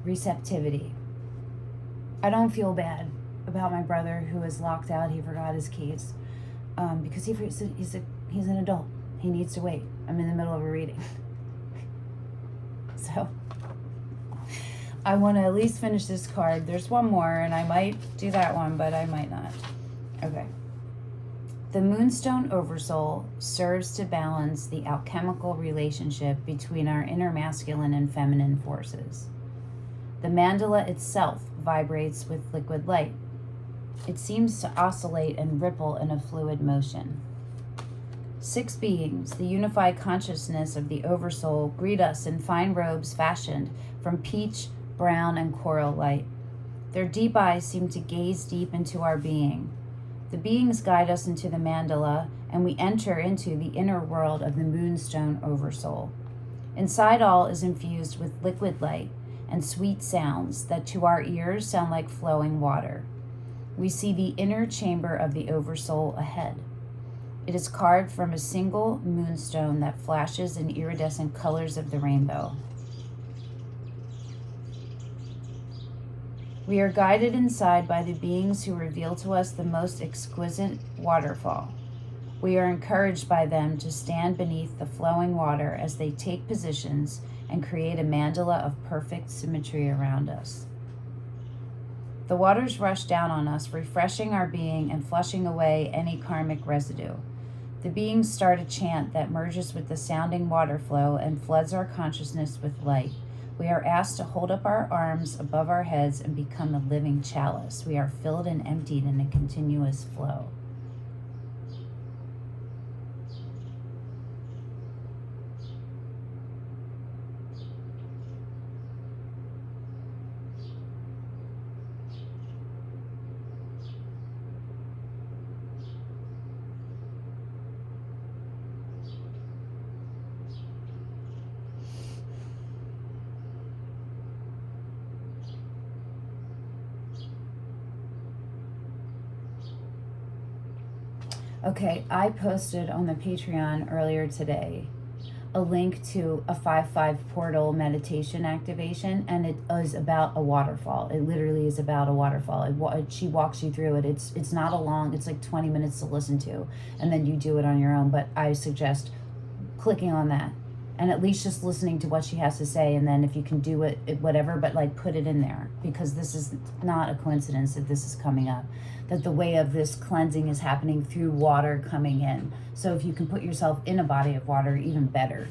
Receptivity. I don't feel bad about my brother who is locked out. He forgot his keys because he's an adult. He needs to wait. I'm in the middle of a reading. So I want to at least finish this card. There's one more, and I might do that one, but I might not. Okay. The Moonstone Oversoul serves to balance the alchemical relationship between our inner masculine and feminine forces. The mandala itself vibrates with liquid light. It seems to oscillate and ripple in a fluid motion. 6 beings, the unified consciousness of the Oversoul, greet us in fine robes fashioned from peach, brown, and coral light. Their deep eyes seem to gaze deep into our being. The beings guide us into the mandala, and we enter into the inner world of the Moonstone Oversoul. Inside all is infused with liquid light and sweet sounds that to our ears sound like flowing water. We see the inner chamber of the Oversoul ahead. It is carved from a single moonstone that flashes in iridescent colors of the rainbow. We are guided inside by the beings who reveal to us the most exquisite waterfall. We are encouraged by them to stand beneath the flowing water as they take positions and create a mandala of perfect symmetry around us. The waters rush down on us, refreshing our being and flushing away any karmic residue. The beings start a chant that merges with the sounding water flow and floods our consciousness with light. We are asked to hold up our arms above our heads and become a living chalice. We are filled and emptied in a continuous flow. Okay, I posted on the Patreon earlier today a link to a 5-5 portal meditation activation, and it is about a waterfall. It literally is about a waterfall. She walks you through it. It's not a long, it's like 20 minutes to listen to, and then you do it on your own, but I suggest clicking on that and at least just listening to what she has to say, and then if you can do it whatever, but like put it in there, because this is not a coincidence that this is coming up, that the way of this cleansing is happening through water coming in. So if you can put yourself in a body of water, even better.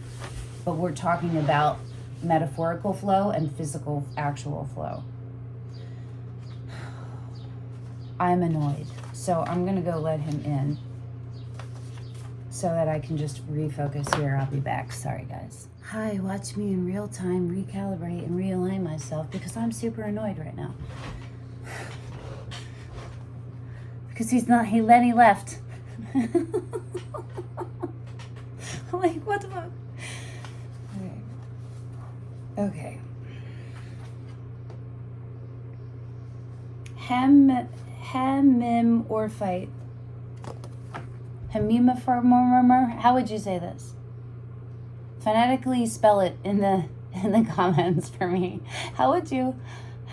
But we're talking about metaphorical flow and physical actual flow. I'm annoyed, so I'm gonna go let him in so that I can just refocus here. I'll be back. Sorry, guys. Hi, watch me in real time recalibrate and realign myself because I'm super annoyed right now. Because he left. I'm like, what the fuck? Okay. Hemim or fight. Hemimorpher. How would you say this? Phonetically spell it in the comments for me. How would you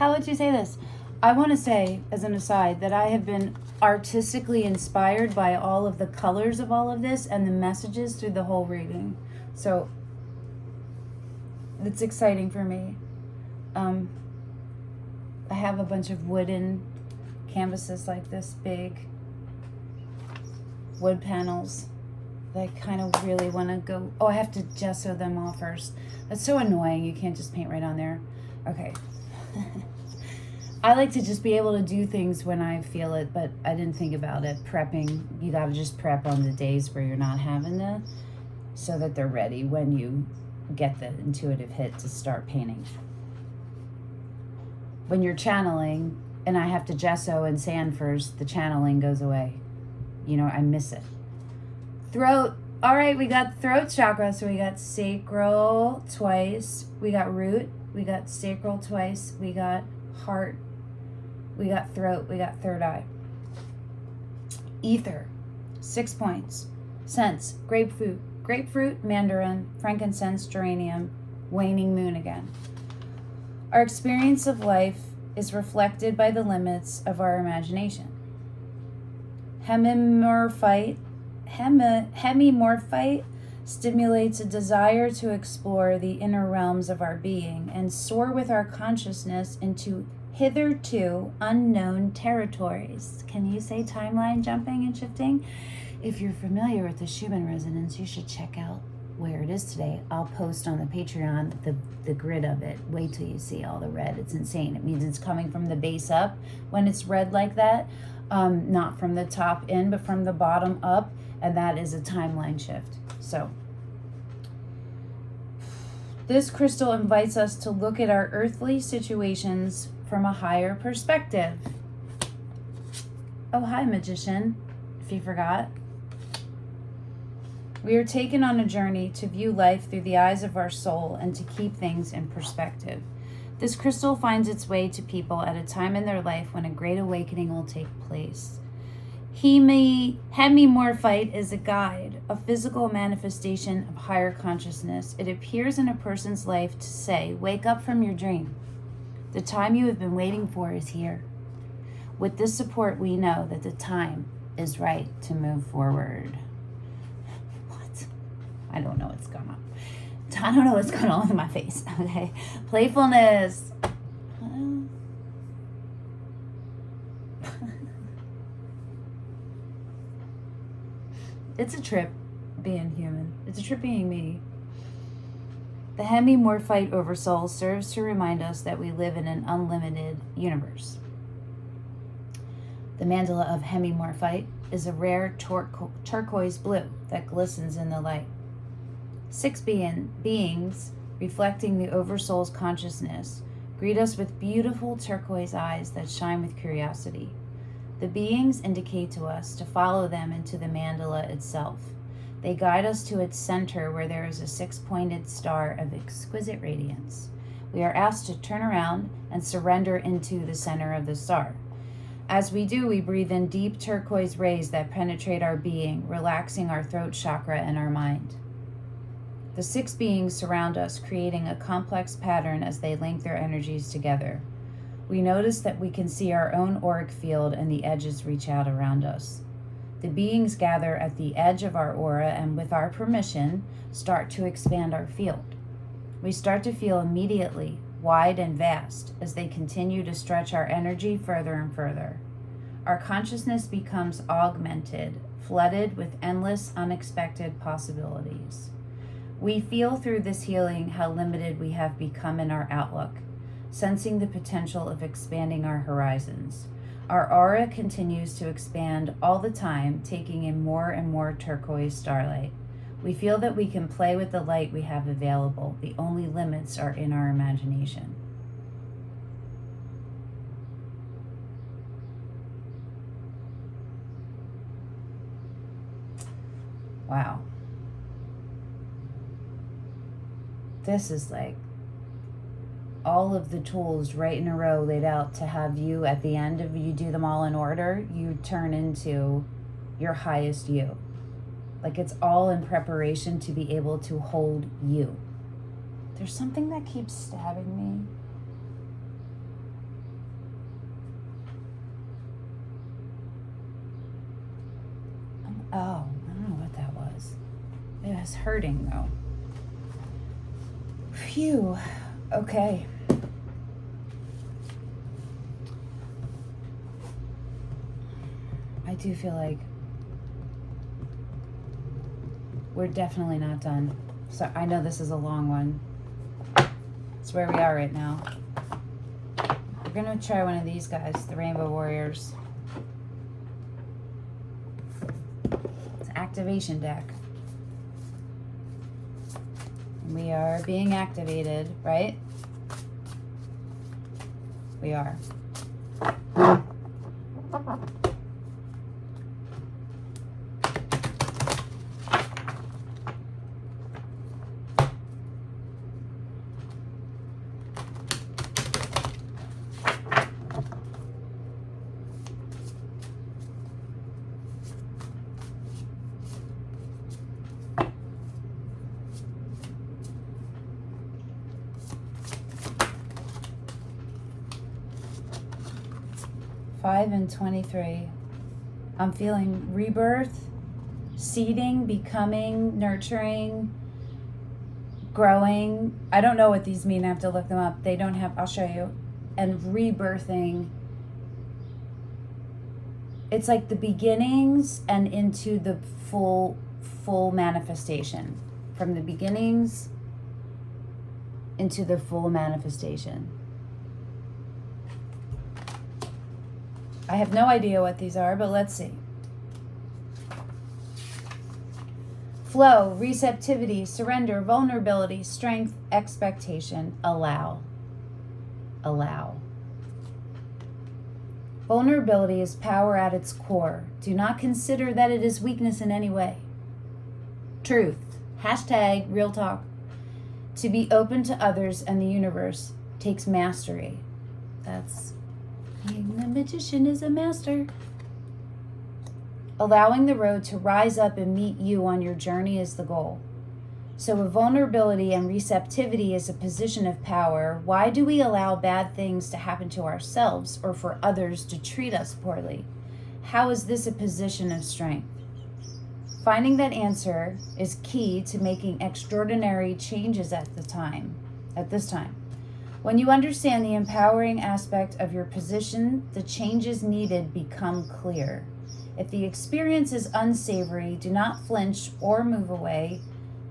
say this? I want to say, as an aside, that I have been artistically inspired by all of the colors of all of this and the messages through the whole reading. So it's exciting for me. I have a bunch of wooden canvases like this big, wood panels that I kind of really want to go. Oh, I have to gesso them all first. That's so annoying. You can't just paint right on there. Okay. I like to just be able to do things when I feel it, but I didn't think about it. Prepping, you got to just prep on the days where you're not having the, so that they're ready when you get the intuitive hit to start painting. When you're channeling, and I have to gesso and sand first, the channeling goes away. You know, I miss it. Throat. All right, we got throat chakra. So we got sacral twice. We got root. We got sacral twice. We got heart. We got throat. We got third eye. Ether. 6 points. Sense. Grapefruit, mandarin, frankincense, geranium, waning moon again. Our experience of life is reflected by the limits of our imagination. Hemimorphite stimulates a desire to explore the inner realms of our being and soar with our consciousness into hitherto unknown territories. Can you say timeline jumping and shifting? If you're familiar with the Schumann resonance, you should check out where it is today. I'll post on the Patreon the grid of it. Wait till you see all the red. It's insane. It means it's coming from the base up when it's red like that. Not from the top in, but from the bottom up. And that is a timeline shift. So this crystal invites us to look at our earthly situations from a higher perspective. Oh, hi, magician, if you forgot. We are taken on a journey to view life through the eyes of our soul and to keep things in perspective. This crystal finds its way to people at a time in their life when a great awakening will take place. Hemimorphite is a guide, a physical manifestation of higher consciousness. It appears in a person's life to say, wake up from your dream. The time you have been waiting for is here. With this support, we know that the time is right to move forward. What? I don't know what's going on. I don't know what's going on with my face. Okay. Playfulness. It's a trip being human. It's a trip being me. The hemimorphite oversoul serves to remind us that we live in an unlimited universe. The mandala of hemimorphite is a rare turquoise blue that glistens in the light. 6 beings, reflecting the oversoul's consciousness, greet us with beautiful turquoise eyes that shine with curiosity. The beings indicate to us to follow them into the mandala itself. They guide us to its center where there is a 6-pointed star of exquisite radiance. We are asked to turn around and surrender into the center of the star. As we do, we breathe in deep turquoise rays that penetrate our being, relaxing our throat chakra and our mind. The 6 beings surround us, creating a complex pattern as they link their energies together. We notice that we can see our own auric field and the edges reach out around us. The beings gather at the edge of our aura and, with our permission, start to expand our field. We start to feel immediately wide and vast as they continue to stretch our energy further and further. Our consciousness becomes augmented, flooded with endless, unexpected possibilities. We feel through this healing how limited we have become in our outlook, sensing the potential of expanding our horizons. Our aura continues to expand all the time, taking in more and more turquoise starlight. We feel that we can play with the light we have available. The only limits are in our imagination. Wow. This is like all of the tools right in a row laid out to have you at the end of you do them all in order, you turn into your highest you. Like it's all in preparation to be able to hold you. There's something that keeps stabbing me. Oh, I don't know what that was. It was hurting though. Phew. Okay. I do feel like we're definitely not done. So I know this is a long one. It's where we are right now. We're going to try one of these guys, the Rainbow Warriors. It's an activation deck. We are being activated, right? We are. 5 and 23. I'm feeling rebirth, seeding, becoming, nurturing, growing. I don't know what these mean. I have to look them up. They don't have, I'll show you. And rebirthing. It's like the beginnings and into the full manifestation. From the beginnings into the full manifestation. I have no idea what these are, but let's see. Flow, receptivity, surrender, vulnerability, strength, expectation, allow. Allow. Vulnerability is power at its core. Do not consider that it is weakness in any way. Truth. Hashtag real talk. To be open to others and the universe takes mastery. That's being the magician is a master. Allowing the road to rise up and meet you on your journey is the goal. So if vulnerability and receptivity is a position of power, why do we allow bad things to happen to ourselves or for others to treat us poorly? How is this a position of strength? Finding that answer is key to making extraordinary changes at this time. When you understand the empowering aspect of your position, the changes needed become clear. If the experience is unsavory, do not flinch or move away.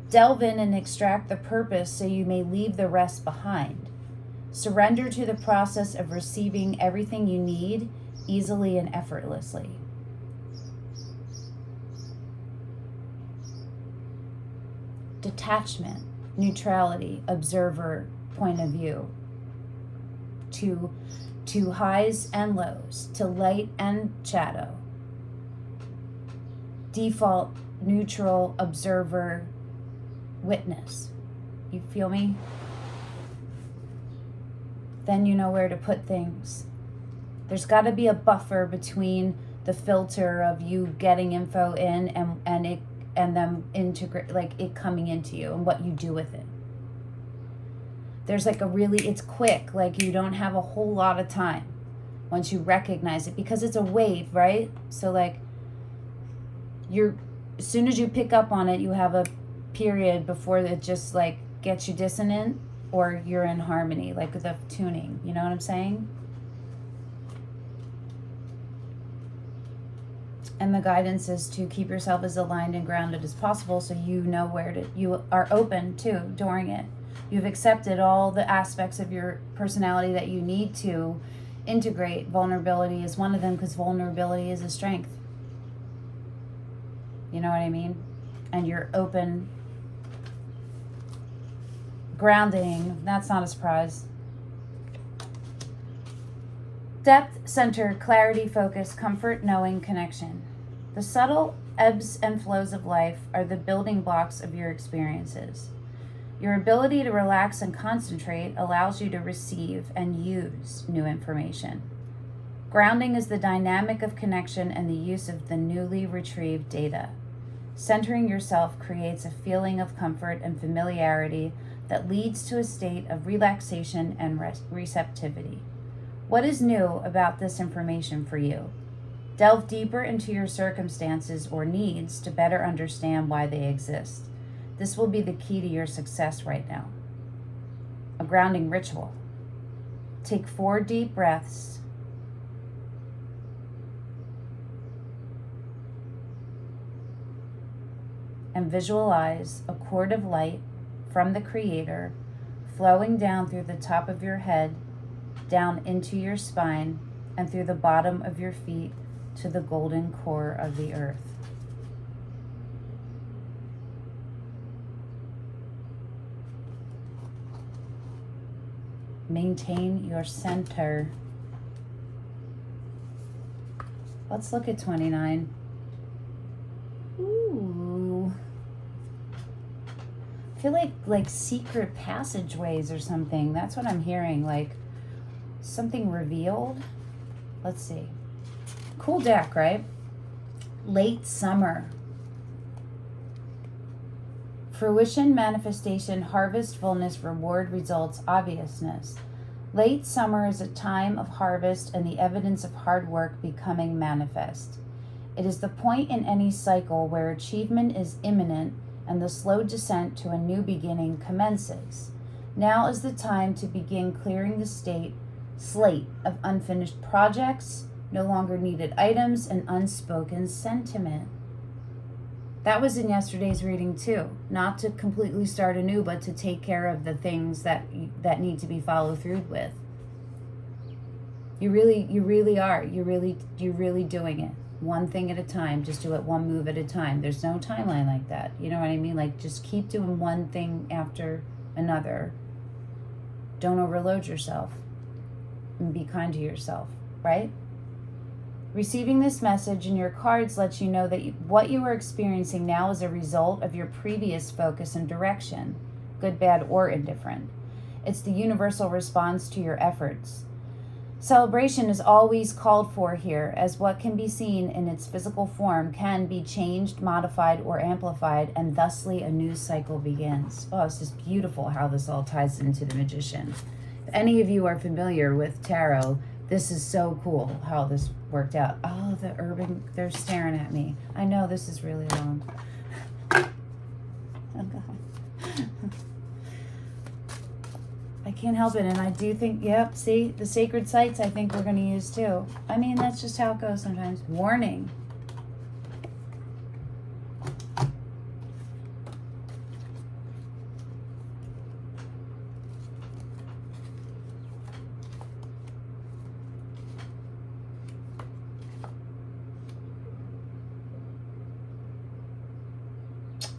Delve in and extract the purpose so you may leave the rest behind. Surrender to the process of receiving everything you need easily and effortlessly. Detachment, neutrality, observer, point of view. To highs and lows, to light and shadow. Default, neutral, observer, witness. You feel me? Then you know where to put things. There's got to be a buffer between the filter of you getting info in and them integrate, like it coming into you and what you do with it. There's like it's quick, like you don't have a whole lot of time once you recognize it because it's a wave, right? So like as soon as you pick up on it, you have a period before it just like gets you dissonant or you're in harmony, like the tuning, you know what I'm saying? And the guidance is to keep yourself as aligned and grounded as possible so you know you are open to during it. You've accepted all the aspects of your personality that you need to integrate. Vulnerability is one of them because vulnerability is a strength. You know what I mean? And you're open. Grounding, that's not a surprise. Depth, center, clarity, focus, comfort, knowing, connection. The subtle ebbs and flows of life are the building blocks of your experiences. Your ability to relax and concentrate allows you to receive and use new information. Grounding is the dynamic of connection and the use of the newly retrieved data. Centering yourself creates a feeling of comfort and familiarity that leads to a state of relaxation and receptivity. What is new about this information for you? Delve deeper into your circumstances or needs to better understand why they exist. This will be the key to your success right now. A grounding ritual. Take 4 deep breaths. And visualize a cord of light from the Creator flowing down through the top of your head down into your spine and through the bottom of your feet to the golden core of the earth. Maintain your center. Let's look at 29. Ooh. I feel like secret passageways or something. That's what I'm hearing. Like something revealed. Let's see. Cool deck, right? Late summer. Fruition, manifestation, harvest, fullness, reward, results, obviousness. Late summer is a time of harvest and the evidence of hard work becoming manifest. It is the point in any cycle where achievement is imminent and the slow descent to a new beginning commences. Now is the time to begin clearing the slate of unfinished projects, no longer needed items, and unspoken sentiment. That was in yesterday's reading too. Not to completely start anew, but to take care of the things that need to be followed through with. You really are. You're really doing it. One thing at a time. Just do it one move at a time. There's no timeline like that. You know what I mean? Like just keep doing one thing after another. Don't overload yourself. And be kind to yourself, right? Receiving this message in your cards lets you know that what you are experiencing now is a result of your previous focus and direction, good, bad, or indifferent. It's the universal response to your efforts. Celebration is always called for here, as what can be seen in its physical form can be changed, modified, or amplified, and thusly a new cycle begins. Oh, it's just beautiful how this all ties into the Magician. If any of you are familiar with tarot, this is so cool how this worked out. Oh, they're staring at me. I know this is really long. Oh, God. I can't help it. And I do think, yep, see, the sacred sites I think we're going to use too. I mean, that's just how it goes sometimes. Warning.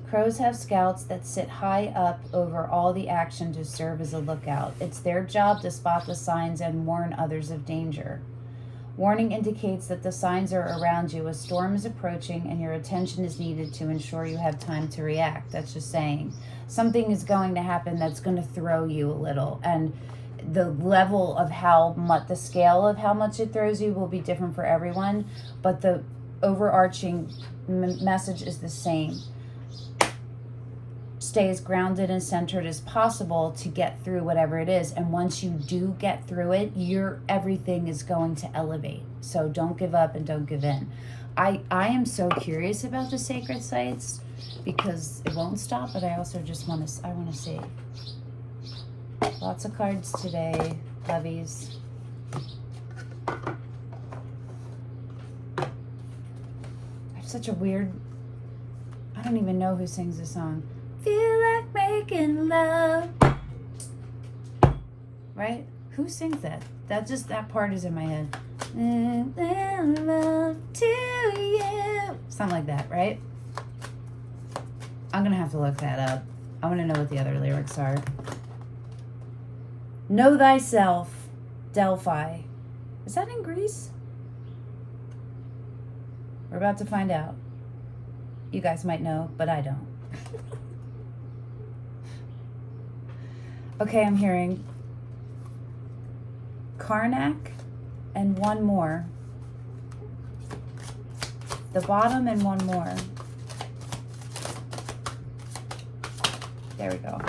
Crows have scouts that sit high up over all the action to serve as a lookout. It's their job to spot the signs and warn others of danger. Warning indicates that the signs are around you. A storm is approaching and your attention is needed to ensure you have time to react. That's just saying something is going to happen that's going to throw you a little. And the level of the scale of how much it throws you will be different for everyone. But the overarching message is the same. Stay as grounded and centered as possible to get through whatever it is. And once you do get through it, everything is going to elevate. So don't give up and don't give in. I am so curious about the sacred sites because it won't stop, but I also just want to see. Lots of cards today, lovies. I have such a weird, I don't even know who sings this song. Feel like making love. Right? Who sings that? That part is in my head. Love to you. Something like that, right? I'm going to have to look that up. I want to know what the other lyrics are. Know thyself, Delphi. Is that in Greece? We're about to find out. You guys might know, but I don't. Okay, I'm hearing Karnak and one more. The bottom and one more. There we go.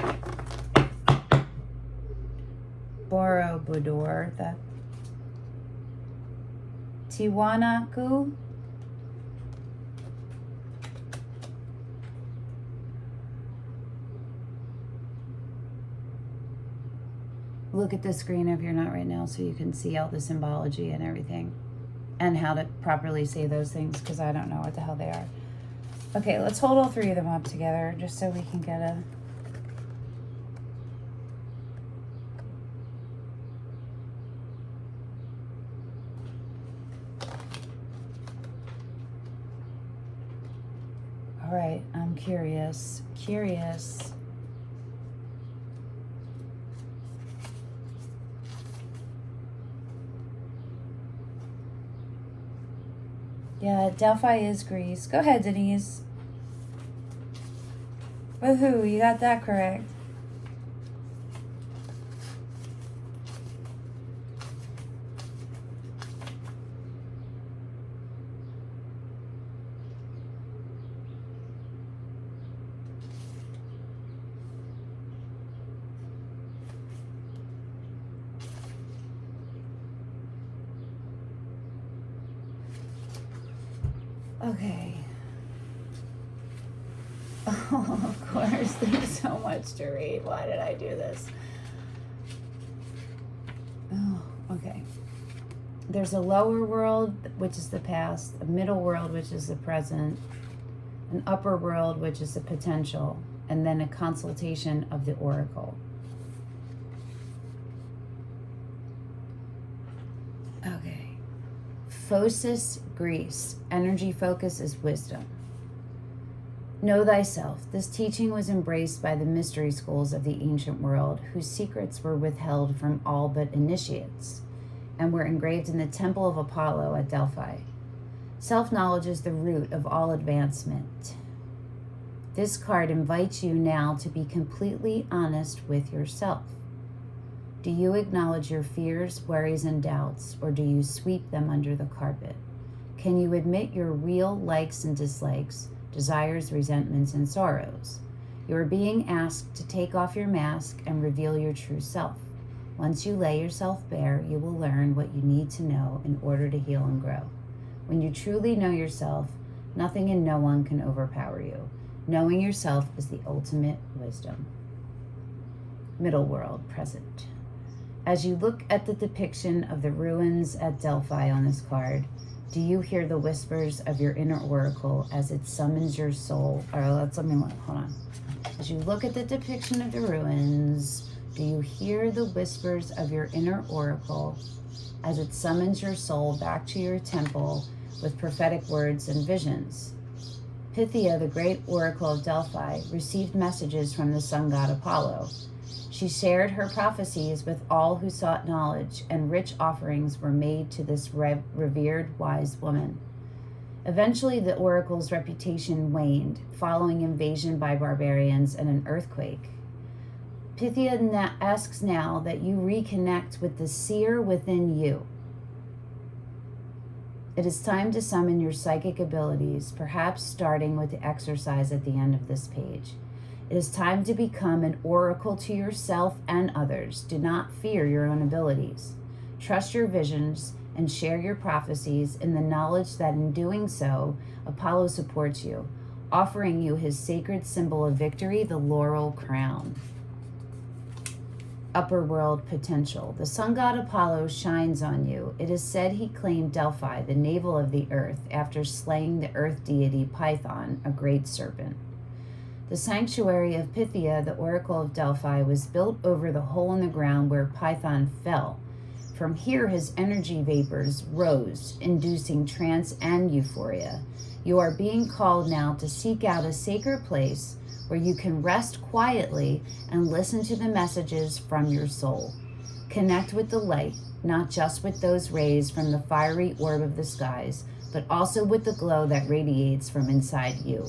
Borobudur, the Tiwanaku. Look at the screen if you're not right now so you can see all the symbology and everything and how to properly say those things because I don't know what the hell they are. Okay, let's hold all three of them up together just so we can get a... All right, I'm curious. Yeah, Delphi is Greece. Go ahead, Denise. Woohoo, you got that correct. Okay. Oh, of course, there's so much to read. Why did I do this? Oh, okay. There's a lower world, which is the past, a middle world, which is the present, an upper world, which is the potential, and then a consultation of the oracle. Okay. Phosis, Greece. Energy focus is wisdom. Know thyself. This teaching was embraced by the mystery schools of the ancient world, whose secrets were withheld from all but initiates, and were engraved in the temple of Apollo at Delphi. Self-knowledge is the root of all advancement. This card invites you now to be completely honest with yourself. Do you acknowledge your fears, worries, and doubts, or do you sweep them under the carpet? Can you admit your real likes and dislikes, desires, resentments, and sorrows? You are being asked to take off your mask and reveal your true self. Once you lay yourself bare, you will learn what you need to know in order to heal and grow. When you truly know yourself, nothing and no one can overpower you. Knowing yourself is the ultimate wisdom. Middle world, present. As you look at the depiction of the ruins at Delphi on this card, do you hear the whispers of your inner oracle as it summons your soul? Hold on. As you look at the depiction of the ruins, do you hear the whispers of your inner oracle as it summons your soul back to your temple with prophetic words and visions? Pythia, the great oracle of Delphi, received messages from the sun god Apollo. She shared her prophecies with all who sought knowledge, and rich offerings were made to this revered wise woman. Eventually, the oracle's reputation waned, following invasion by barbarians and an earthquake. Pythia asks now that you reconnect with the seer within you. It is time to summon your psychic abilities, perhaps starting with the exercise at the end of this page. It is time to become an oracle to yourself and others. Do not fear your own abilities. Trust your visions and share your prophecies in the knowledge that in doing so, Apollo supports you, offering you his sacred symbol of victory, the laurel crown. Upper world potential. The sun god Apollo shines on you. It is said he claimed Delphi, the navel of the earth, after slaying the earth deity Python, a great serpent. The sanctuary of Pythia, the oracle of Delphi, was built over the hole in the ground where Python fell. From here, his energy vapors rose, inducing trance and euphoria. You are being called now to seek out a sacred place where you can rest quietly and listen to the messages from your soul. Connect with the light, not just with those rays from the fiery orb of the skies, but also with the glow that radiates from inside you.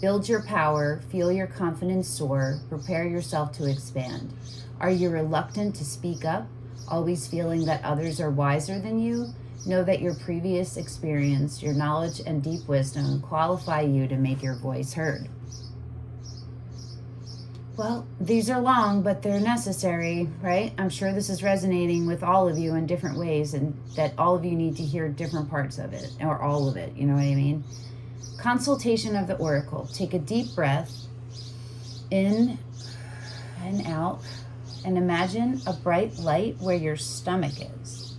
Build your power, feel your confidence soar, prepare yourself to expand. Are you reluctant to speak up, always feeling that others are wiser than you? Know that your previous experience, your knowledge, and deep wisdom qualify you to make your voice heard. Well, these are long, but they're necessary, right? I'm sure this is resonating with all of you in different ways, and that all of you need to hear different parts of it, or all of it, you know what I mean? Consultation of the oracle. Take a deep breath in and out, and imagine a bright light where your stomach is.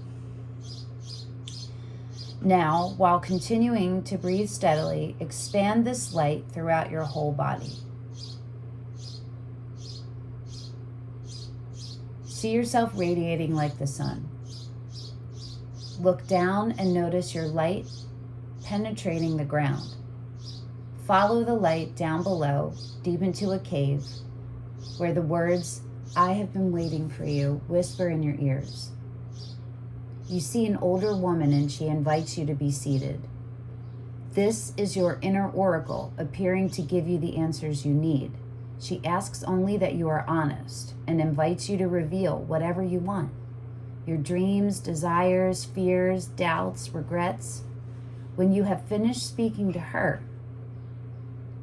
Now, while continuing to breathe steadily, expand this light throughout your whole body. See yourself radiating like the sun. Look down and notice your light penetrating the ground. Follow the light down below, deep into a cave, where the words, "I have been waiting for you," whisper in your ears. You see an older woman and she invites you to be seated. This is your inner oracle appearing to give you the answers you need. She asks only that you are honest and invites you to reveal whatever you want. Your dreams, desires, fears, doubts, regrets. When you have finished speaking to her,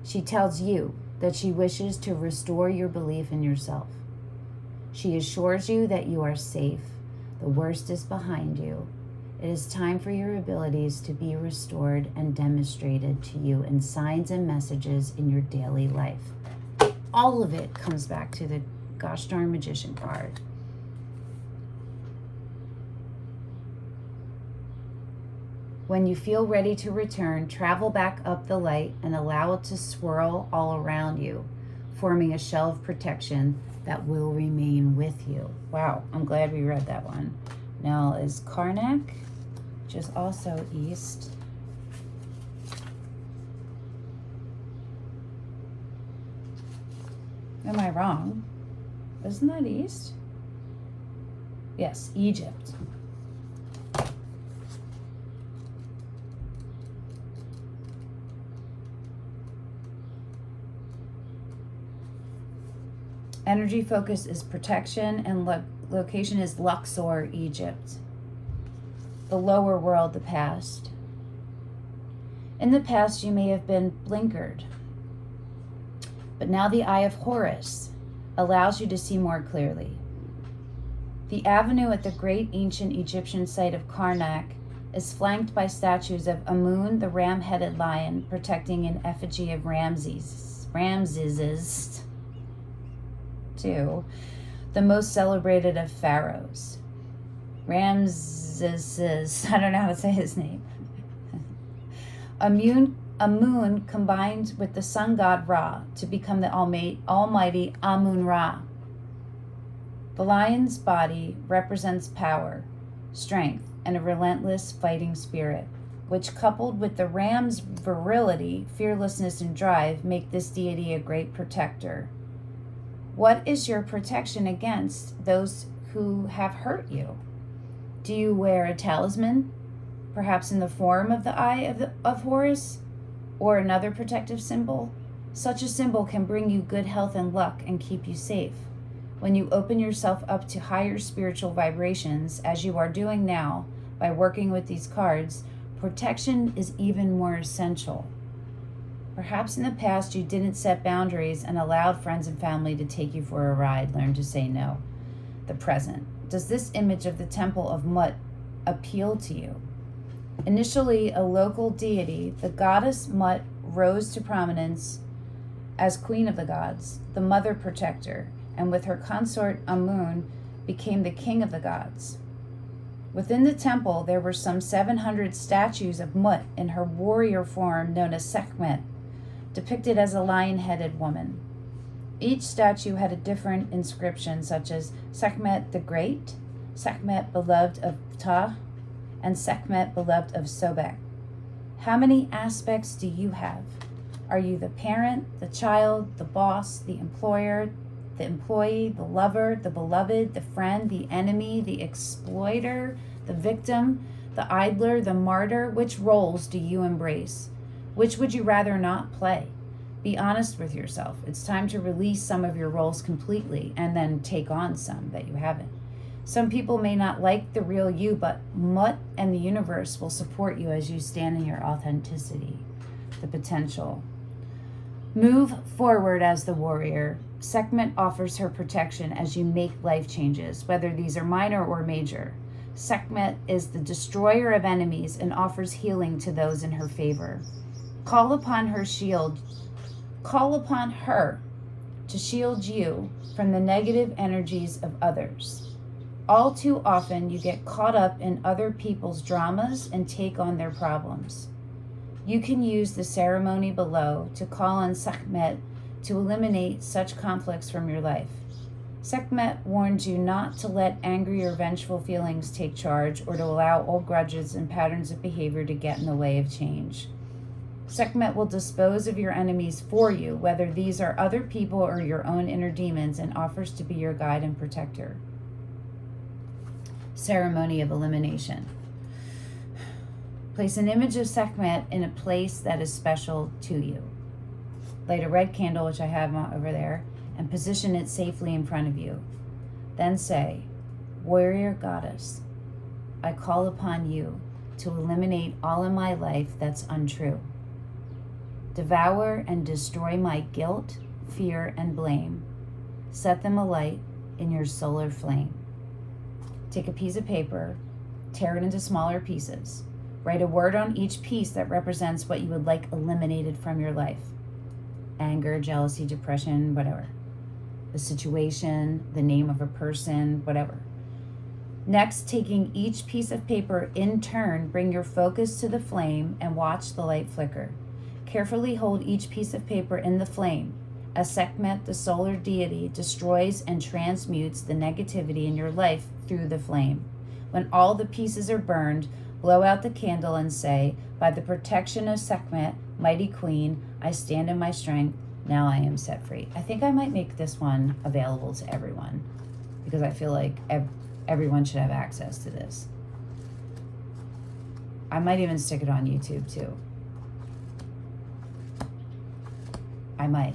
she tells you that she wishes to restore your belief in yourself. She assures you that you are safe. The worst is behind you. It is time for your abilities to be restored and demonstrated to you in signs and messages in your daily life. All of it comes back to the gosh darn magician card. When you feel ready to return, travel back up the light and allow it to swirl all around you, forming a shell of protection that will remain with you. Wow, I'm glad we read that one. Now is Karnak, which is also east. Am I wrong? Isn't that east? Yes, Egypt. Energy focus is protection, and location is Luxor, Egypt. The lower world, the past. In the past, you may have been blinkered, but now the eye of Horus allows you to see more clearly. The avenue at the great ancient Egyptian site of Karnak is flanked by statues of Amun, the ram-headed lion, protecting an effigy of Ramses II, the most celebrated of pharaohs. Ramses, I don't know how to say his name. Amun combined with the sun god Ra to become the almighty Amun-Ra. The lion's body represents power, strength, and a relentless fighting spirit, which, coupled with the ram's virility, fearlessness, and drive, make this deity a great protector. What is your protection against those who have hurt you? Do you wear a talisman, perhaps in the form of the eye of Horus, or another protective symbol? Such a symbol can bring you good health and luck and keep you safe. When you open yourself up to higher spiritual vibrations, as you are doing now by working with these cards, protection is even more essential. Perhaps in the past you didn't set boundaries and allowed friends and family to take you for a ride. Learn to say no. The present. Does this image of the temple of Mut appeal to you? Initially a local deity, the goddess Mut rose to prominence as queen of the gods, the mother protector, and with her consort Amun became the king of the gods. Within the temple there were some 700 statues of Mut in her warrior form known as Sekhmet, depicted as a lion-headed woman. Each statue had a different inscription, such as Sekhmet the Great, Sekhmet beloved of Ptah, and Sekhmet beloved of Sobek. How many aspects do you have? Are you the parent, the child, the boss, the employer, the employee, the lover, the beloved, the friend, the enemy, the exploiter, the victim, the idler, the martyr? Which roles do you embrace? Which would you rather not play? Be honest with yourself. It's time to release some of your roles completely and then take on some that you haven't. Some people may not like the real you, but Mut and the universe will support you as you stand in your authenticity, the potential. Move forward as the warrior. Sekhmet offers her protection as you make life changes, whether these are minor or major. Sekhmet is the destroyer of enemies and offers healing to those in her favor. Call upon her to shield you from the negative energies of others. All too often, you get caught up in other people's dramas and take on their problems. You can use the ceremony below to call on Sekhmet to eliminate such conflicts from your life. Sekhmet warns you not to let angry or vengeful feelings take charge or to allow old grudges and patterns of behavior to get in the way of change. Sekhmet will dispose of your enemies for you, whether these are other people or your own inner demons, and offers to be your guide and protector. Ceremony of elimination. Place an image of Sekhmet in a place that is special to you. Light a red candle, which I have over there, and position it safely in front of you. Then say, Warrior Goddess, I call upon you to eliminate all in my life that's untrue. Devour and destroy my guilt, fear, and blame. Set them alight in your solar flame. Take a piece of paper, tear it into smaller pieces. Write a word on each piece that represents what you would like eliminated from your life. Anger, jealousy, depression, whatever. The situation, the name of a person, whatever. Next, taking each piece of paper in turn, bring your focus to the flame and watch the light flicker. Carefully hold each piece of paper in the flame as Sekhmet, the solar deity, destroys and transmutes the negativity in your life through the flame. When all the pieces are burned, blow out the candle and say, by the protection of Sekhmet, mighty queen, I stand in my strength. Now I am set free. I think I might make this one available to everyone because I feel like everyone should have access to this. I might even stick it on YouTube too. I might.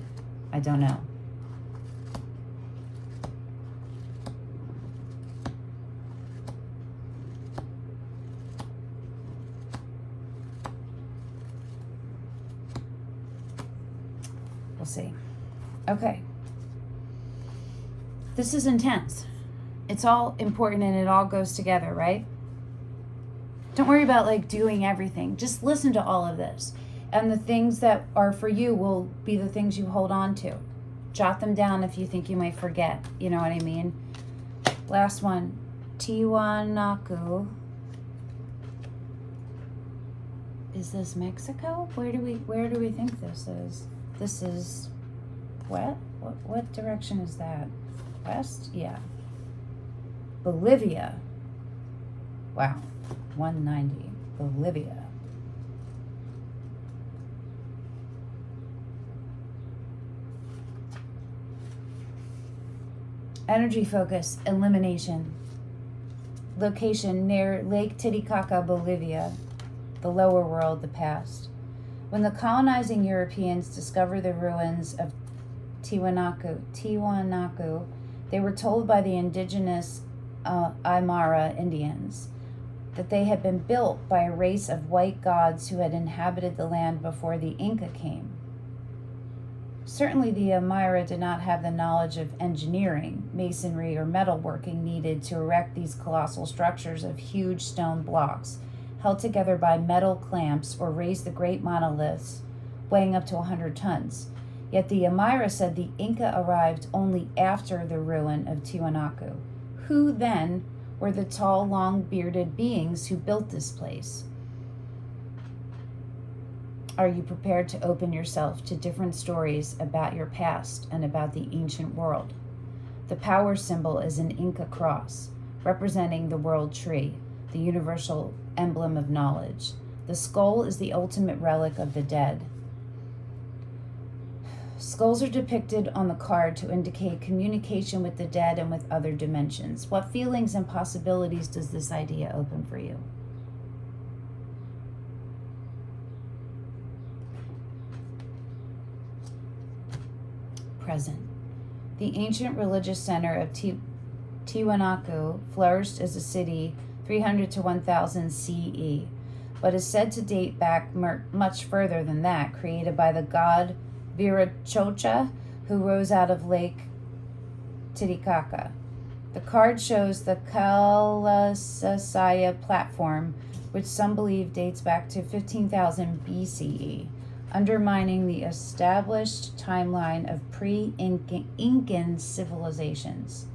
I don't know. We'll see. Okay. This is intense. It's all important and it all goes together, right? Don't worry about like doing everything. Just listen to all of this. And the things that are for you will be the things you hold on to. Jot them down if you think you might forget. You know what I mean? Last one. Tiwanaku. Is this Mexico? Where do we think this is? This is what direction is that? West? Yeah. Bolivia. Wow. 190. Bolivia. Energy focus, elimination. Location near Lake Titicaca, Bolivia. The lower world, the past. When the colonizing Europeans discovered the ruins of Tiwanaku, they were told by the indigenous Aymara Indians that they had been built by a race of white gods who had inhabited the land before the Inca came. Certainly the Aymara did not have the knowledge of engineering, masonry, or metalworking needed to erect these colossal structures of huge stone blocks held together by metal clamps or raise the great monoliths weighing up to 100 tons. Yet the Aymara said the Inca arrived only after the ruin of Tiwanaku. Who then were the tall, long-bearded beings who built this place? Are you prepared to open yourself to different stories about your past and about the ancient world? The power symbol is an Inca cross, representing the world tree, the universal emblem of knowledge. The skull is the ultimate relic of the dead. Skulls are depicted on the card to indicate communication with the dead and with other dimensions. What feelings and possibilities does this idea open for you? Present. The ancient religious center of Tiwanaku flourished as a city 300 to 1000 CE, but is said to date back much further than that, created by the god Viracocha, who rose out of Lake Titicaca. The card shows the Kalasasaya platform, which some believe dates back to 15,000 BCE, undermining the established timeline of pre-Incan civilizations.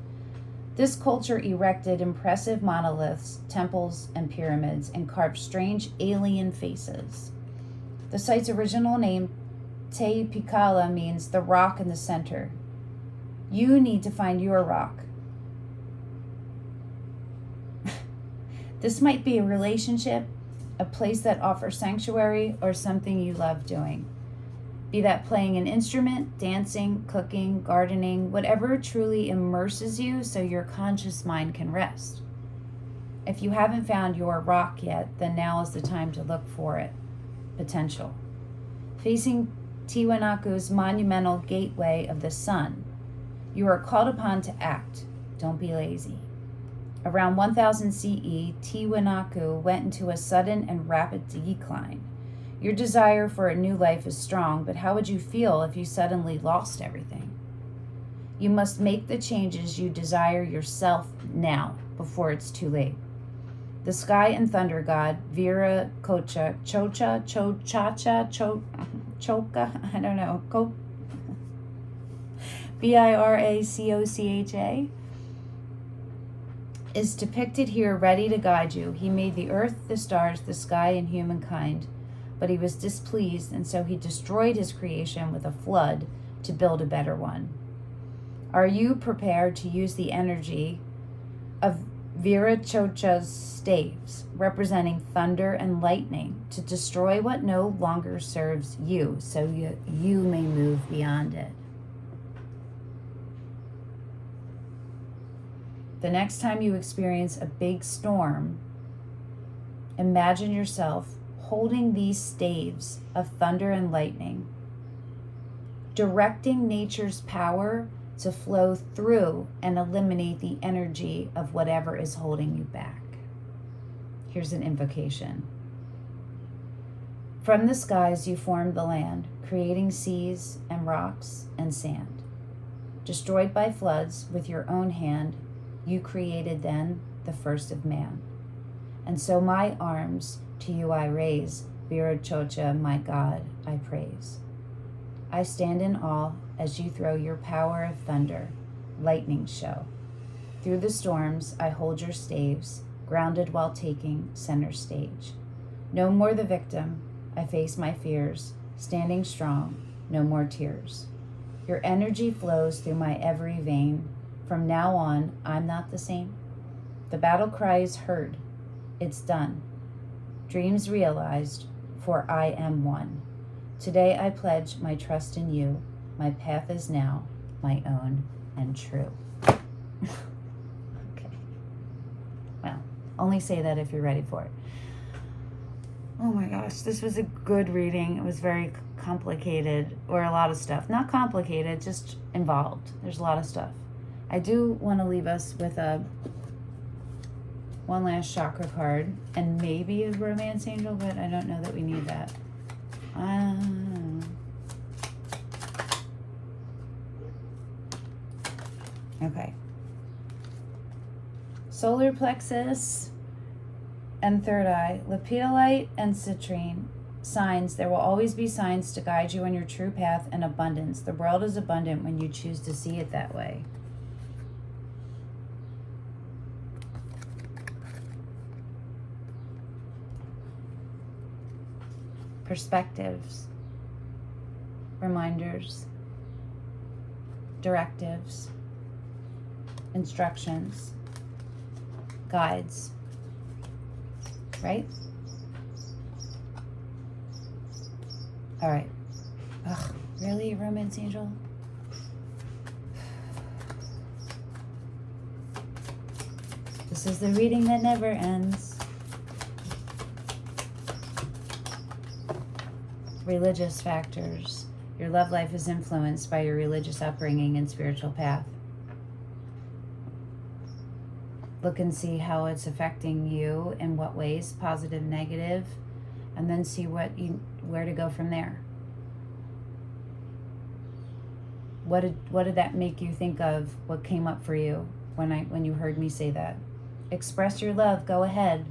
This culture erected impressive monoliths, temples, and pyramids, and carved strange alien faces. The site's original name, Te Picala, means the rock in the center. You need to find your rock. This might be a relationship, a place that offers sanctuary, or something you love doing. Be that playing an instrument, dancing, cooking, gardening, whatever truly immerses you so your conscious mind can rest. If you haven't found your rock yet, then now is the time to look for it. Potential. Facing Tiwanaku's monumental gateway of the sun, you are called upon to act. Don't be lazy. Around 1000 CE, Tiwanaku went into a sudden and rapid decline. Your desire for a new life is strong, but how would you feel if you suddenly lost everything? You must make the changes you desire yourself now, before it's too late. The sky and thunder god, Choka, I don't know, Biracocha, is depicted here ready to guide you. He made the earth, the stars, the sky, and humankind, but he was displeased, and so he destroyed his creation with a flood to build a better one. Are you prepared to use the energy of Viracocha's staves, representing thunder and lightning, to destroy what no longer serves you, so you may move beyond it? The next time you experience a big storm, imagine yourself holding these staves of thunder and lightning, directing nature's power to flow through and eliminate the energy of whatever is holding you back. Here's an invocation. From the skies you formed the land, creating seas and rocks and sand. Destroyed by floods with your own hand, you created then the first of man. And so my arms to you I raise, Viracocha, my God, I praise. I stand in awe as you throw your power of thunder, lightning show. Through the storms I hold your staves, grounded while taking center stage. No more the victim, I face my fears, standing strong, no more tears. Your energy flows through my every vein. From now on, I'm not the same. The battle cry is heard. It's done. Dreams realized, for I am one. Today I pledge my trust in you. My path is now my own and true. Okay. Well, only say that if you're ready for it. Oh my gosh, this was a good reading. It was very complicated, or a lot of stuff. Not complicated, just involved. There's a lot of stuff. I do want to leave us with one last chakra card, and maybe a romance angel, but I don't know that we need that. Okay. Solar plexus and third eye, lepidolite and citrine. Signs. There will always be signs to guide you on your true path and abundance. The world is abundant when you choose to see it that way. Perspectives, reminders, directives, instructions, guides, right? All right. Ugh, really, romance angel? This is the reading that never ends. Religious factors. Your love life is influenced by your religious upbringing and spiritual path. Look and see how it's affecting you, in what ways, positive, negative, and then see where to go from there. What did that make you think of? What came up for you when you heard me say that? Express your love. Go ahead.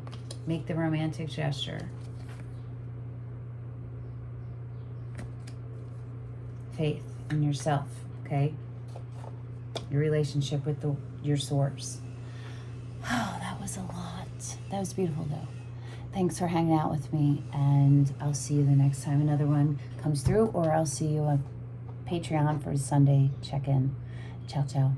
Make the romantic gesture. Faith in yourself, okay? Your relationship with your source. Oh, that was a lot. That was beautiful, though. Thanks for hanging out with me, and I'll see you the next time another one comes through, or I'll see you on Patreon for Sunday check-in. Ciao, ciao.